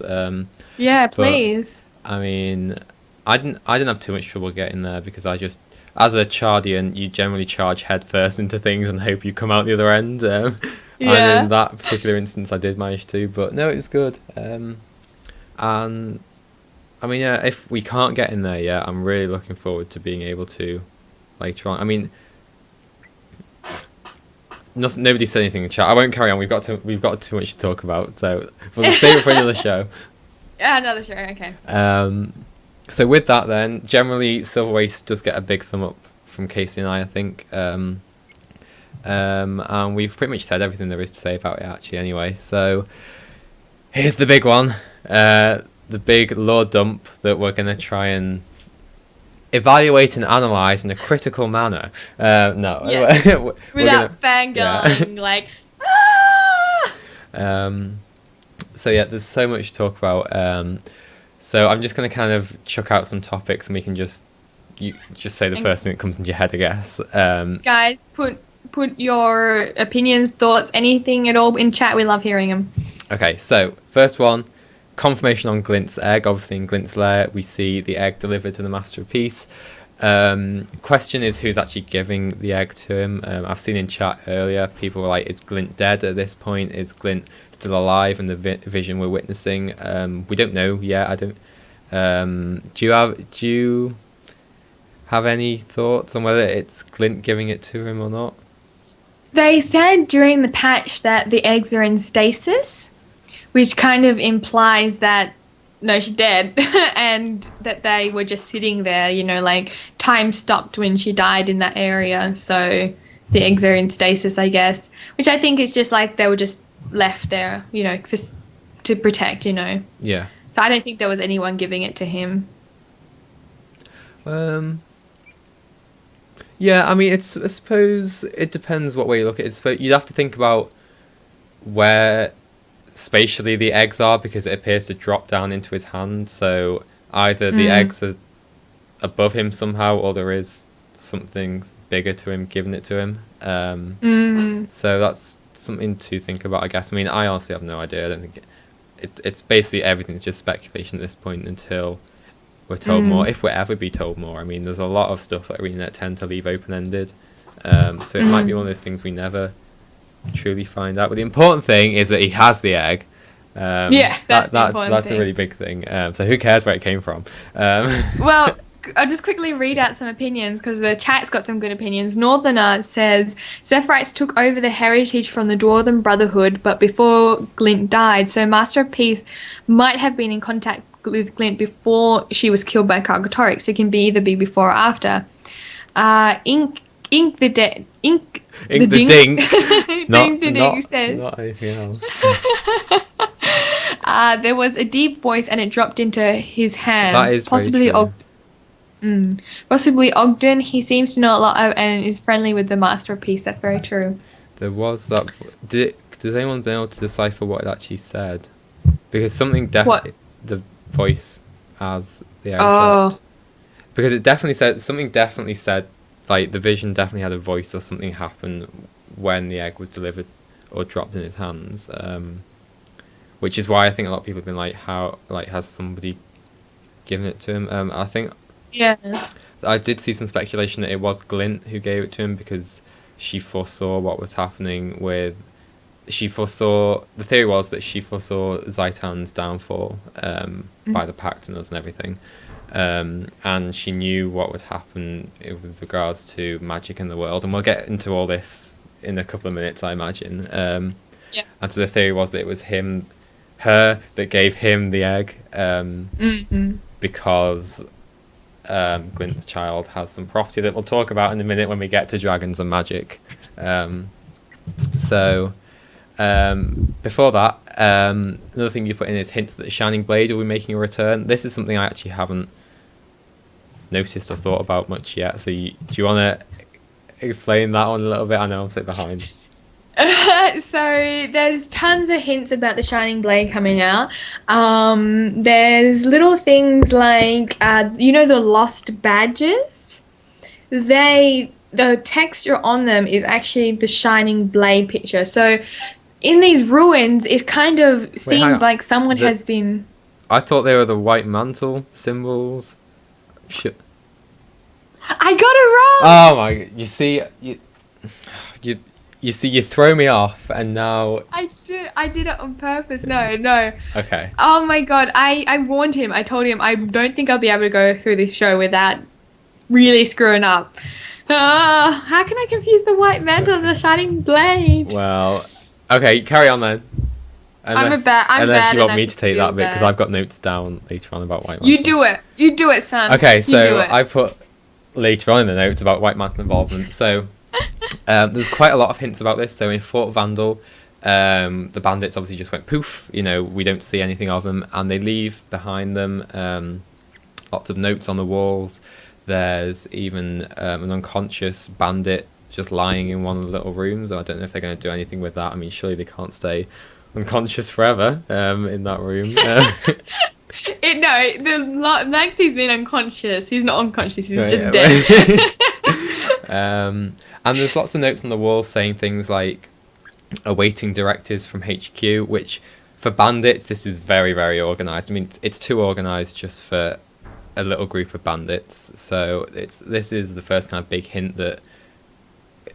Yeah, please. But, I mean, I didn't have too much trouble getting there because I just, as a Chardian, you generally charge head first into things and hope you come out the other end. And in that particular instance, I did manage to, but no, it was good. And I mean, yeah, if we can't get in there yet, I'm really looking forward to being able to later on. I mean, nobody said anything in chat. I won't carry on. We've got too much to talk about, so we'll save it for another show. Yeah, another show. Okay. So with that, then, generally, Silver Waste does get a big thumb up from Kaysee and I think. And we've pretty much said everything there is to say about it, actually, anyway. So here's the big one. The big lore dump that we're going to try and evaluate and analyse in a critical manner. No. Yeah. Without fangirling, like, ah! So yeah, there's so much to talk about. So I'm just going to kind of chuck out some topics and we can just say the first thing that comes into your head, I guess. Guys, put your opinions, thoughts, anything at all in chat. We love hearing them. Okay, so first one, confirmation on Glint's egg. Obviously in Glint's lair, we see the egg delivered to the Master of Peace. Question is who's actually giving the egg to him. I've seen in chat earlier, people were like, is Glint dead at this point? Is Glint still alive in the vision we're witnessing? We don't know yet. I don't. Do you have any thoughts on whether it's Glint giving it to him or not? They said during the patch that the eggs are in stasis, which kind of implies that no, she's dead, and that they were just sitting there, like time stopped when she died in that area. So the eggs are in stasis, I guess, which I think is just like they were just left there, to protect, Yeah. So I don't think there was anyone giving it to him. Yeah, I mean, I suppose it depends what way you look at it. You'd have to think about where spatially the eggs are, because it appears to drop down into his hand. So either the eggs are above him somehow, or there is something bigger to him giving it to him. So that's something to think about, I guess. I mean, I honestly have no idea. I don't think it's basically everything's just speculation at this point until we're told more, if we'll ever be told more. I mean, there's a lot of stuff that we tend to leave open-ended. So it might be one of those things we never truly find out. But the important thing is that he has the egg. That's a really big thing. So who cares where it came from? Well, I'll just quickly read out some opinions because the chat's got some good opinions. Northerner says Zephyrites took over the heritage from the Dwarven Brotherhood, but before Glint died, so Master of Peace might have been in contact with Glint before she was killed by Cargotoric, so it can either be before or after. Ink the Dink. Not, the Dink says not anything else. there was a deep voice and it dropped into his hands. That is possibly very true. Possibly Ogden. He seems to know a lot and is friendly with the Master of Peace. That's very true. There was that. Does anyone been able to decipher what it actually said? Because something definitely the voice as the egg dropped. Because it definitely said something. Definitely said like the vision definitely had a voice or something happened when the egg was delivered or dropped in his hands. Which is why I think a lot of people have been like, how has somebody given it to him? I think. Yeah. I did see some speculation that it was Glint who gave it to him because she foresaw what was happening with. The theory was that she foresaw Zaitan's downfall by the Pactinus and everything. And she knew what would happen with regards to magic in the world. And we'll get into all this in a couple of minutes, I imagine. And so the theory was that it was her that gave him the egg because Glint's child has some property that we'll talk about in a minute when we get to dragons and magic. Before that, another thing you put in is hints that the Shining Blade will be making a return. This is something I actually haven't noticed or thought about much yet. So do you want to explain that one a little bit? I know I'm sitting behind. So there's tons of hints about the Shining Blade coming out. There's little things like the lost badges. The texture on them is actually the Shining Blade picture. So in these ruins, it kind of seems like someone has been. I thought they were the White Mantle symbols. Shit. I got it wrong. Oh my! You see, you throw me off, and now I did it on purpose. No. Okay. Oh my god! I warned him. I told him I don't think I'll be able to go through this show without really screwing up. How can I confuse the White Mantle and the Shining Blade? Well, okay, carry on then. Unless you want me to take that bit because I've got notes down later on about White Mantle. You do it, son. Okay, so I put later on in the notes about White Mantle involvement. So there's quite a lot of hints about this. So in Fort Vandal, the bandits obviously just went poof. We don't see anything of them, and they leave behind them lots of notes on the walls. There's even an unconscious bandit just lying in one of the little rooms. I don't know if they're going to do anything with that. I mean, surely they can't stay unconscious forever in that room. The length he's been unconscious. He's not unconscious. He's just dead. And there's lots of notes on the wall saying things like awaiting directives from HQ, which for bandits, this is very, very organised. I mean, it's too organised just for a little group of bandits. So this is the first kind of big hint that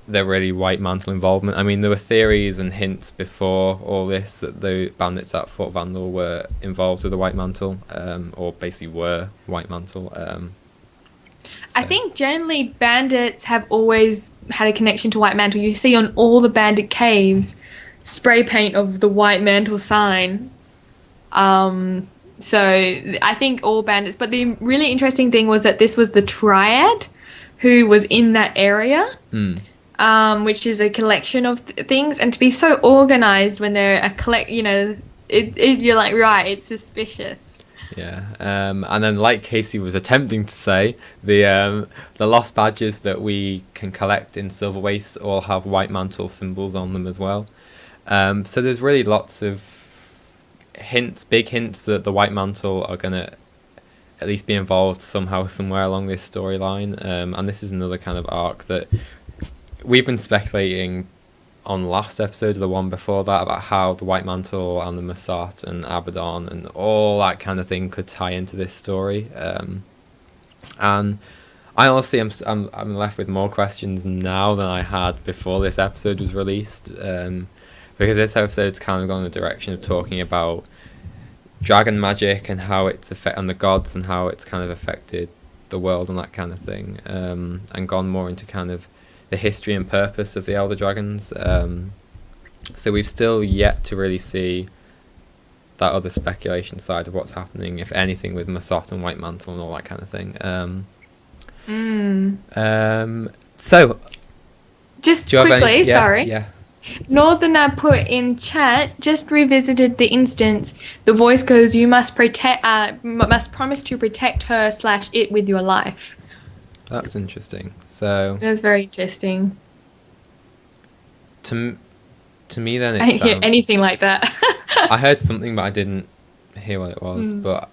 they're really White Mantle involvement. I mean, there were theories and hints before all this that the bandits at Fort Vandal were involved with the White Mantle, or basically were White Mantle. I think generally bandits have always had a connection to White Mantle. You see on all the bandit caves spray paint of the White Mantle sign. So I think all bandits. But the really interesting thing was that this was the Triad who was in that area. Which is a collection of things, and to be so organized when they're you're like, right, it's suspicious. Yeah, and then like Kaysee was attempting to say, the lost badges that we can collect in Silver Waste all have White Mantle symbols on them as well. So there's really lots of big hints that the White Mantle are going to at least be involved somehow, somewhere along this storyline. And this is another kind of arc that we've been speculating on last episode, the one before that, about how the White Mantle and the Massat and Abaddon and all that kind of thing could tie into this story. And I honestly I'm left with more questions now than I had before this episode was released, because this episode's kind of gone in the direction of talking about dragon magic and how it's and the gods and how it's kind of affected the world and that kind of thing, and gone more into kind of the history and purpose of the Elder Dragons. So we've still yet to really see that other speculation side of what's happening, if anything, with Masot and White Mantle and all that kind of thing. So, just quickly, sorry. Yeah. Northerner put in chat, just revisited the instance. The voice goes, "You must must promise to protect her / it with your life." That's interesting. So that's very interesting. To me, then I didn't hear anything like that. I heard something, but I didn't hear what it was. But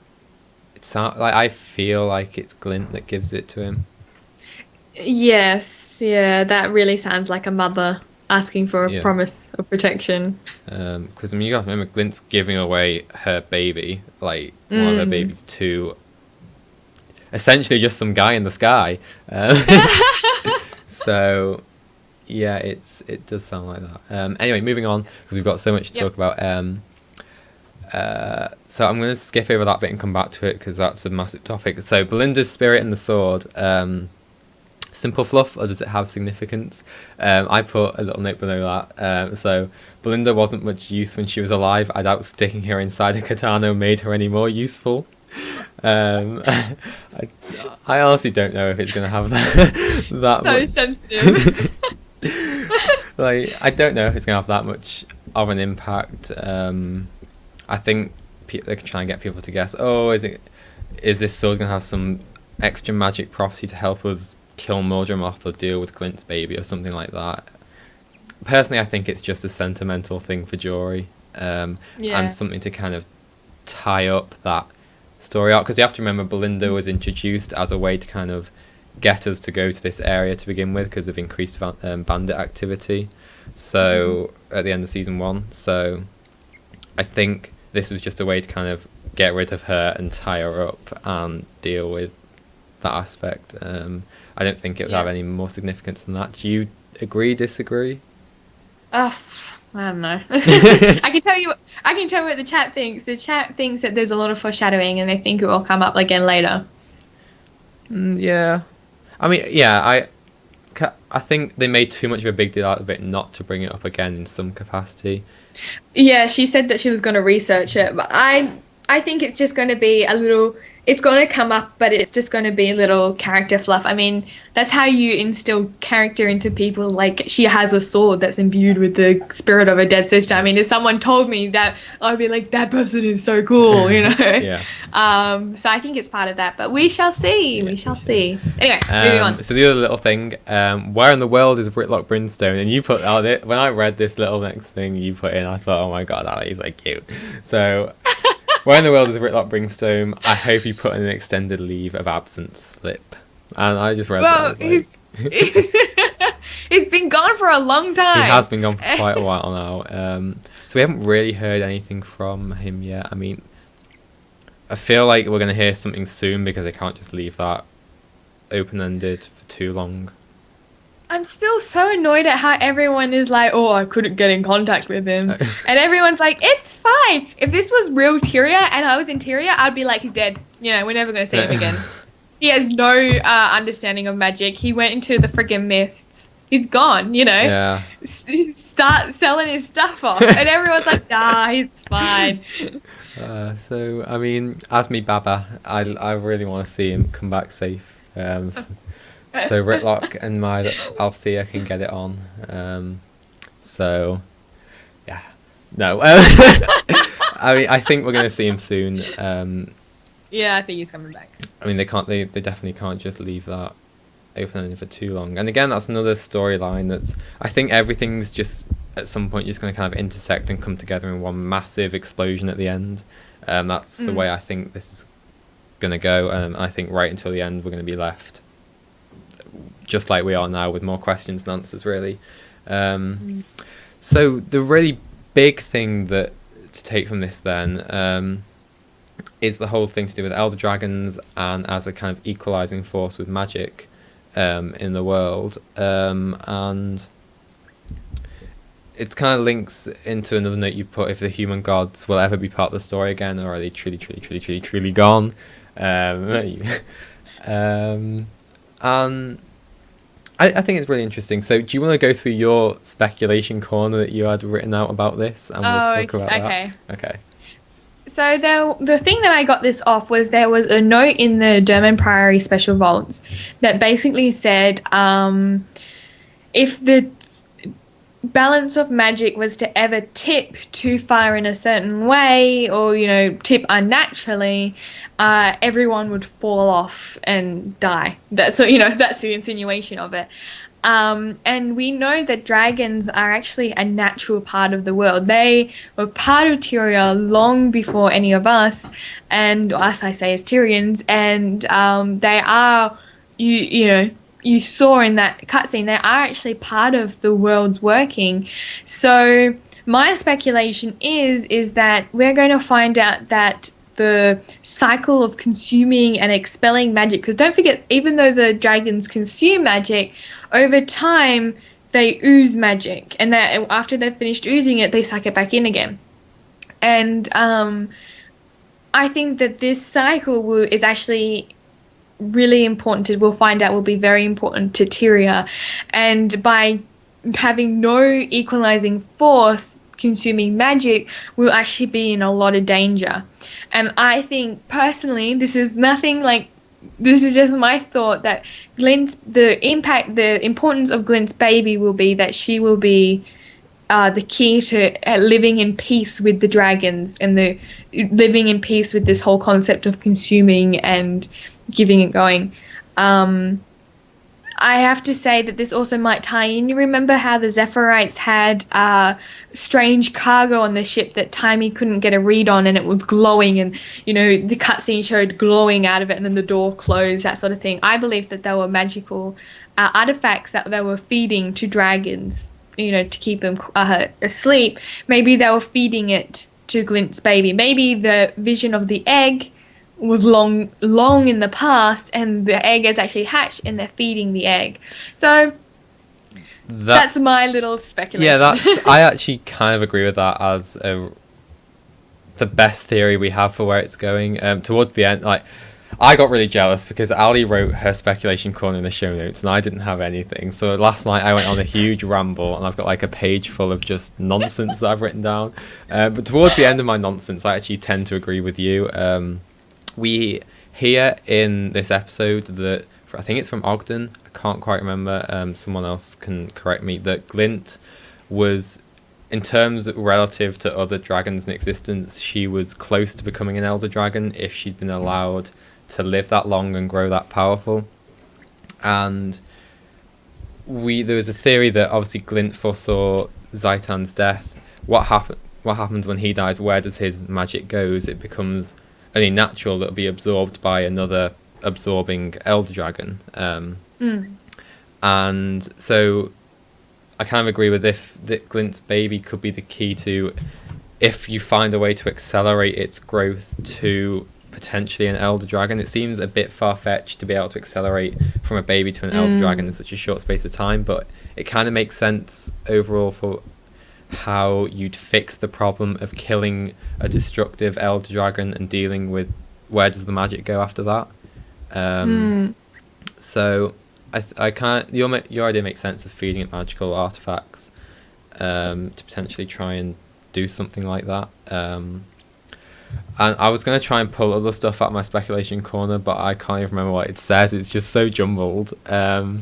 it sounds like, I feel like it's Glint that gives it to him. Yes, yeah, that really sounds like a mother asking for a promise of protection. Because I mean, you got to remember, Glint's giving away her baby, like one of her babies, to essentially just some guy in the sky. So yeah, it does sound like that. Anyway, moving on, because we've got so much to talk about. So I'm going to skip over that bit and come back to it, because that's a massive topic. So Belinda's spirit and the sword. Simple fluff, or does it have significance? I put a little note below that. So Belinda wasn't much use when she was alive. I doubt sticking her inside a katana made her any more useful. I honestly don't know if it's going to have that so much. Sensitive. Like, I don't know if it's going to have that much of an impact. I think they're trying to get people to guess, is this sword going to have some extra magic property to help us kill Mordremoth or deal with Glint's baby or something like that? Personally, I think it's just a sentimental thing for Jory, and something to kind of tie up that story arc, because you have to remember Belinda was introduced as a way to kind of get us to go to this area to begin with, because of increased bandit activity, so at the end of season 1. So I think this was just a way to kind of get rid of her and tie her up and deal with that aspect. I don't think it would have any more significance than that. Do you agree, disagree? I don't know. I can tell you what the chat thinks. The chat thinks that there's a lot of foreshadowing, and they think it will come up again later. Yeah. I mean, yeah, I think they made too much of a big deal out of it not to bring it up again in some capacity. Yeah, she said that she was going to research it, but I think it's just going to be a little... It's going to come up, but it's just going to be a little character fluff. I mean, that's how you instill character into people. Like, she has a sword that's imbued with the spirit of her dead sister. I mean, if someone told me that, I'd be like, that person is so cool, you know? Yeah. So I think it's part of that, but we shall see. We shall see. Anyway, moving on. So the other little thing, where in the world is Whitlock Brimstone? And you put out it, when I read this little next thing you put in, I thought, oh my god, that is like cute. So... Where in the world is Whitlock Brimstone? I hope he put in an extended leave of absence slip. And I just read that. He's been gone for a long time. He has been gone for quite a while now. So we haven't really heard anything from him yet. I mean, I feel like we're going to hear something soon, because they can't just leave that open-ended for too long. I'm still so annoyed at how everyone is like, oh, I couldn't get in contact with him. And everyone's like, it's fine. If this was real Tyria and I was in Tyria, I'd be like, he's dead. You know, we're never going to see him again. He has no understanding of magic. He went into the friggin' mists. He's gone, you know. Yeah. Start selling his stuff off. And everyone's like, nah, it's fine. So, I mean, as me Baba, I really want to see him come back safe. So Whitlock and my Althea can get it on. So, yeah. No. I mean, I think we're going to see him soon. Yeah, I think he's coming back. I mean, they definitely can't just leave that open-ended for too long. And again, that's another storyline that's... I think everything's just, at some point, just going to kind of intersect and come together in one massive explosion at the end. That's the way I think this is going to go. I think right until the end, we're going to be left just like we are now, with more questions than answers, really. So the really big thing to take from this then is the whole thing to do with Elder Dragons and as a kind of equalizing force with magic in the world. And it kind of links into another note you've put, if the human gods will ever be part of the story again, or are they truly gone? And I think it's really interesting. So, do you want to go through your speculation corner that you had written out about this, and we'll talk about okay. that? Okay. So the thing that I got this off was there was a note in the Derman Priory Special Vaults that basically said if the balance of magic was to ever tip too far in a certain way or, tip unnaturally, everyone would fall off and die. That's the insinuation of it. And we know that dragons are actually a natural part of the world. They were part of Tyria long before any of us, and us I say as Tyrians, and they are, you saw in that cutscene, they are actually part of the world's working. So my speculation is that we're going to find out that the cycle of consuming and expelling magic, because don't forget, even though the dragons consume magic, over time they ooze magic, and that after they've finished oozing it, they suck it back in again. And I think that this cycle is actually really important we'll find out will be very important to Tyria, and by having no equalizing force consuming magic, we'll actually be in a lot of danger. And I think personally, this is just my thought, that the importance of Glint's baby will be that she will be the key to living in peace with the dragons, and the living in peace with this whole concept of consuming and giving it going. I have to say that this also might tie in. You remember how the Zephyrhites had strange cargo on the ship that Timey couldn't get a read on, and it was glowing, and the cutscene showed glowing out of it, and then the door closed, that sort of thing. I believe that they were magical artifacts that they were feeding to dragons, to keep them asleep. Maybe they were feeding it to Glint's baby. Maybe the vision of the egg was long in the past, and the egg has actually hatched, and they're feeding the egg. So that's my little speculation. Yeah, I actually kind of agree with that as the best theory we have for where it's going. Towards the end, I got really jealous because Ali wrote her speculation corner in the show notes, and I didn't have anything. So last night I went on a huge ramble, and I've got a page full of just nonsense that I've written down. But towards the end of my nonsense, I actually tend to agree with you. We hear in this episode that, I think it's from Ogden, I can't quite remember, someone else can correct me, that Glint was, in terms relative to other dragons in existence, she was close to becoming an elder dragon if she'd been allowed to live that long and grow that powerful. And there was a theory that obviously Glint foresaw Zaitan's death. What happens when he dies? Where does his magic goes? It becomes only natural that it'll be absorbed by another absorbing elder dragon. And so I kind of agree with that Glint's baby could be the key to, if you find a way to accelerate its growth to potentially an elder dragon. It seems a bit far-fetched to be able to accelerate from a baby to an elder dragon in such a short space of time, but it kind of makes sense overall for how you'd fix the problem of killing a destructive elder dragon and dealing with where does the magic go after that. So I can't. Your idea makes sense of feeding it magical artifacts to potentially try and do something like that. And I was going to try and pull other stuff out of my speculation corner, but I can't even remember what it says. It's just so jumbled. So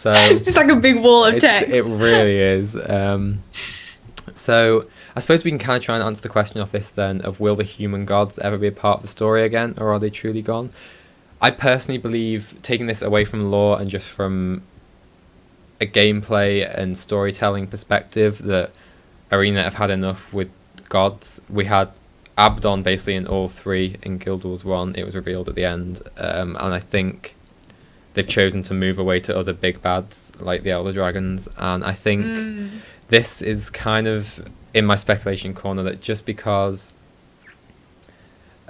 it's like a big wall of text. It really is. So I suppose we can kind of try and answer the question of this then, of will the human gods ever be a part of the story again, or are they truly gone? I personally believe, taking this away from lore and just from a gameplay and storytelling perspective, that Arena have had enough with gods. We had Abaddon basically in all three. In Guild Wars 1, it was revealed at the end, and I think they've chosen to move away to other big bads like the Elder Dragons, and I think this is kind of in my speculation corner, that just because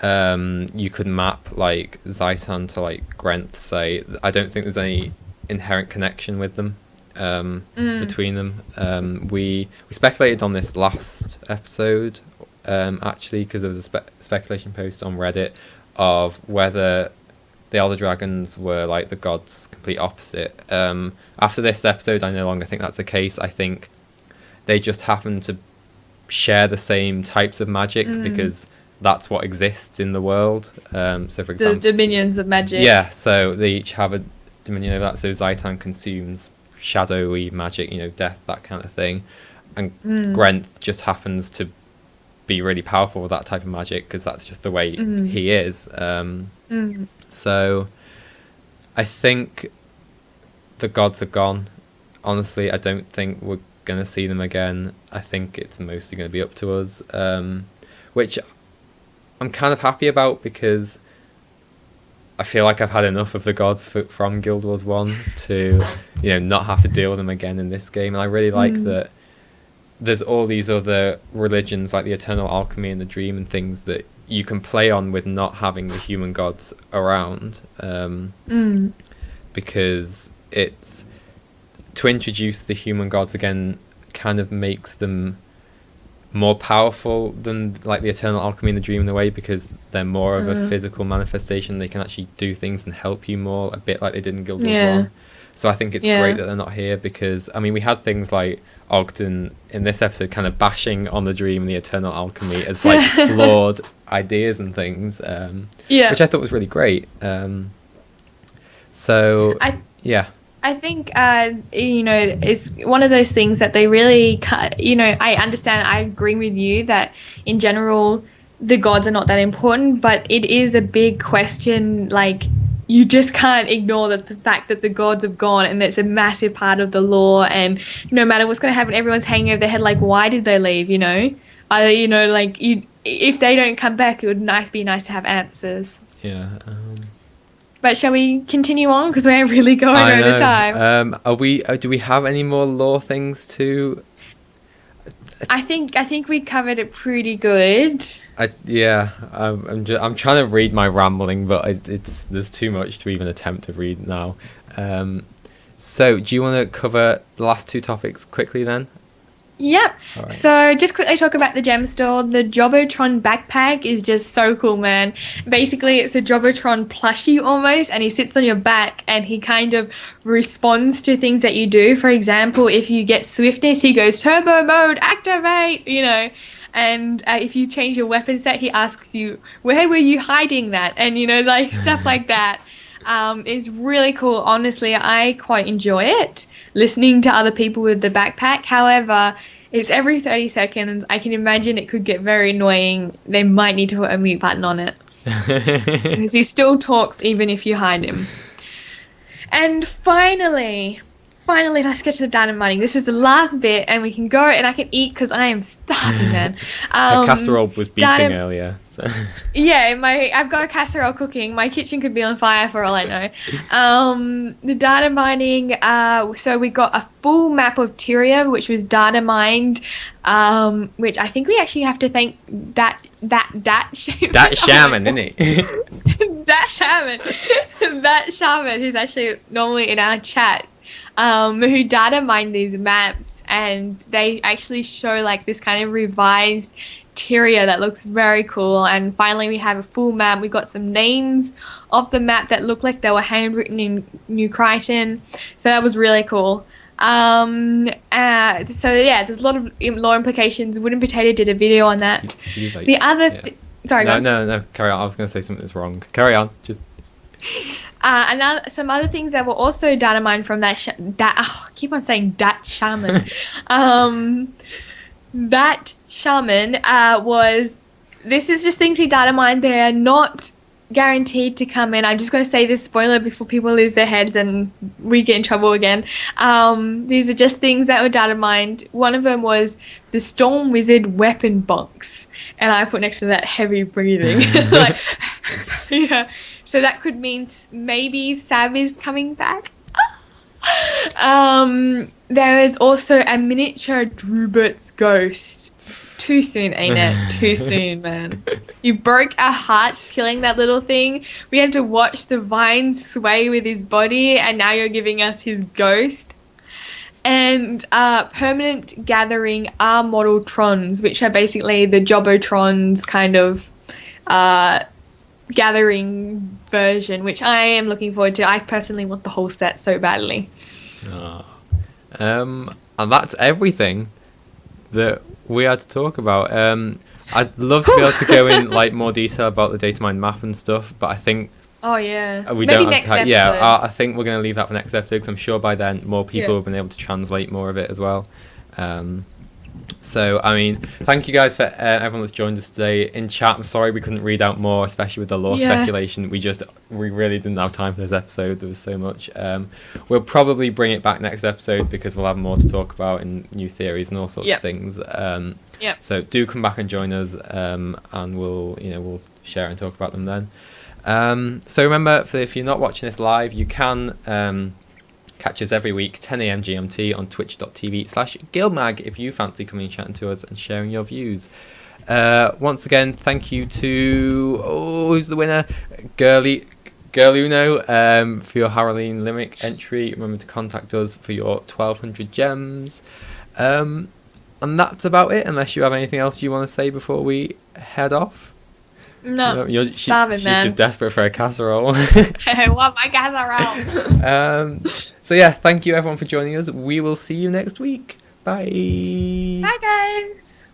you could map Zaitan to Gwent, say, I don't think there's any inherent connection with them between them. We speculated on this last episode actually, because there was a speculation post on Reddit of whether the Elder Dragons were like the gods complete opposite. After this episode, I no longer think that's the case. I think they just happen to share the same types of magic because that's what exists in the world. So for example, the dominions of magic. Yeah, so they each have a dominion over that. So Zaitan consumes shadowy magic, death, that kind of thing, and Gwent just happens to be really powerful with that type of magic because that's just the way he is. So I think the gods are gone. Honestly, I don't think we're gonna see them again. I think it's mostly gonna be up to us, which I'm kind of happy about because I feel like I've had enough of the gods from Guild Wars 1 to not have to deal with them again in this game. And I really like that there's all these other religions like the Eternal Alchemy and the Dream and things that you can play on with not having the human gods around, because it's to introduce the human gods again kind of makes them more powerful than like the Eternal Alchemy and the Dream in a way, because they're more of a physical manifestation. They can actually do things and help you more, a bit like they did in Guild Wars 1. So I think it's great that they're not here, because I mean we had things like Ogden in this episode kind of bashing on the Dream and the Eternal Alchemy as like flawed ideas and things, which I thought was really great. I think, it's one of those things that they really, I understand, I agree with you that in general, the gods are not that important, but it is a big question, like, you just can't ignore the fact that the gods have gone, and it's a massive part of the lore, and no matter what's going to happen, everyone's hanging over their head, like, why did they leave, if they don't come back, it would be nice to have answers. Yeah, But shall we continue on, because we're really going over time? Do we have any more lore things to? I think we covered it pretty good. I'm trying to read my rambling, but there's too much to even attempt to read now. So do you want to cover the last two topics quickly then? Yep. Right. So just quickly talk about the gem store. The Jobotron backpack is just so cool, man. Basically, it's a Jobotron plushie almost, and he sits on your back and he kind of responds to things that you do. For example, if you get swiftness, he goes turbo mode, activate, And if you change your weapon set, he asks you, where were you hiding that? And, stuff like that. It's really cool. Honestly, I quite enjoy it, listening to other people with the backpack. However, it's every 30 seconds. I can imagine it could get very annoying. They might need to put a mute button on it. Because he still talks even if you hide him. And finally, let's get to the dynamiting. This is the last bit, and we can go, and I can eat because I am starving, man. The casserole was beeping earlier. So. Yeah, I've got a casserole cooking. My kitchen could be on fire for all I know. The data mining, so we got a full map of Tyria, which was data mined, which I think we actually have to thank that shaman, isn't it? that shaman who's actually normally in our chat. Who data mine these maps, and they actually show like this kind of revised Tyria that looks very cool. And finally we have a full map. We got some names of the map that look like they were handwritten in New Crichton, so that was really cool. There's a lot of lore implications. Wooden Potato did a video on that. Sorry, no, carry on. I was going to say something that's wrong. Carry on. Just some other things that were also data mined from that shaman. That shaman was. This is just things he data mined. They are not guaranteed to come in. I'm just going to say this spoiler before people lose their heads and we get in trouble again. These are just things that were data mined. One of them was the Storm Wizard weapon box, and I put next to that heavy breathing. Yeah. So that could mean maybe Sav is coming back. There is also a miniature Drubert's ghost. Too soon, ain't it? Too soon, man. You broke our hearts killing that little thing. We had to watch the vines sway with his body, and now you're giving us his ghost. And permanent gathering R model trons, which are basically the Jobotrons kind of gathering version, which I am looking forward to. I personally want the whole set so badly. And that's everything that we had to talk about. I'd love to be able to go in like more detail about the data mine map and stuff, but I think Oh yeah, we maybe don't have next time. episode. Yeah, I think we're going to leave that for next episode because I'm sure by then more people Yeah. have been able to translate more of it as well. So, I mean, thank you guys for everyone that's joined us today in chat. I'm sorry we couldn't read out more, especially with the lore Yeah. speculation. We really didn't have time for this episode. There was so much. We'll probably bring it back next episode because we'll have more to talk about and new theories and all sorts Yep. of things. Yep. So do come back and join us, and we'll share and talk about them then. So remember, if you're not watching this live, you can catch us every week, 10 a.m. GMT on twitch.tv/GuildMag if you fancy coming and chatting to us and sharing your views. Once again, thank you to, who's the winner? Girluno, for your Halloween Limerick entry. Remember to contact us for your 1200 gems. And that's about it, unless you have anything else you want to say before we head off. No, She's starving, man. just desperate for a casserole. I want my casserole. So yeah, thank you everyone for joining us. We will see you next week. Bye. Bye, guys.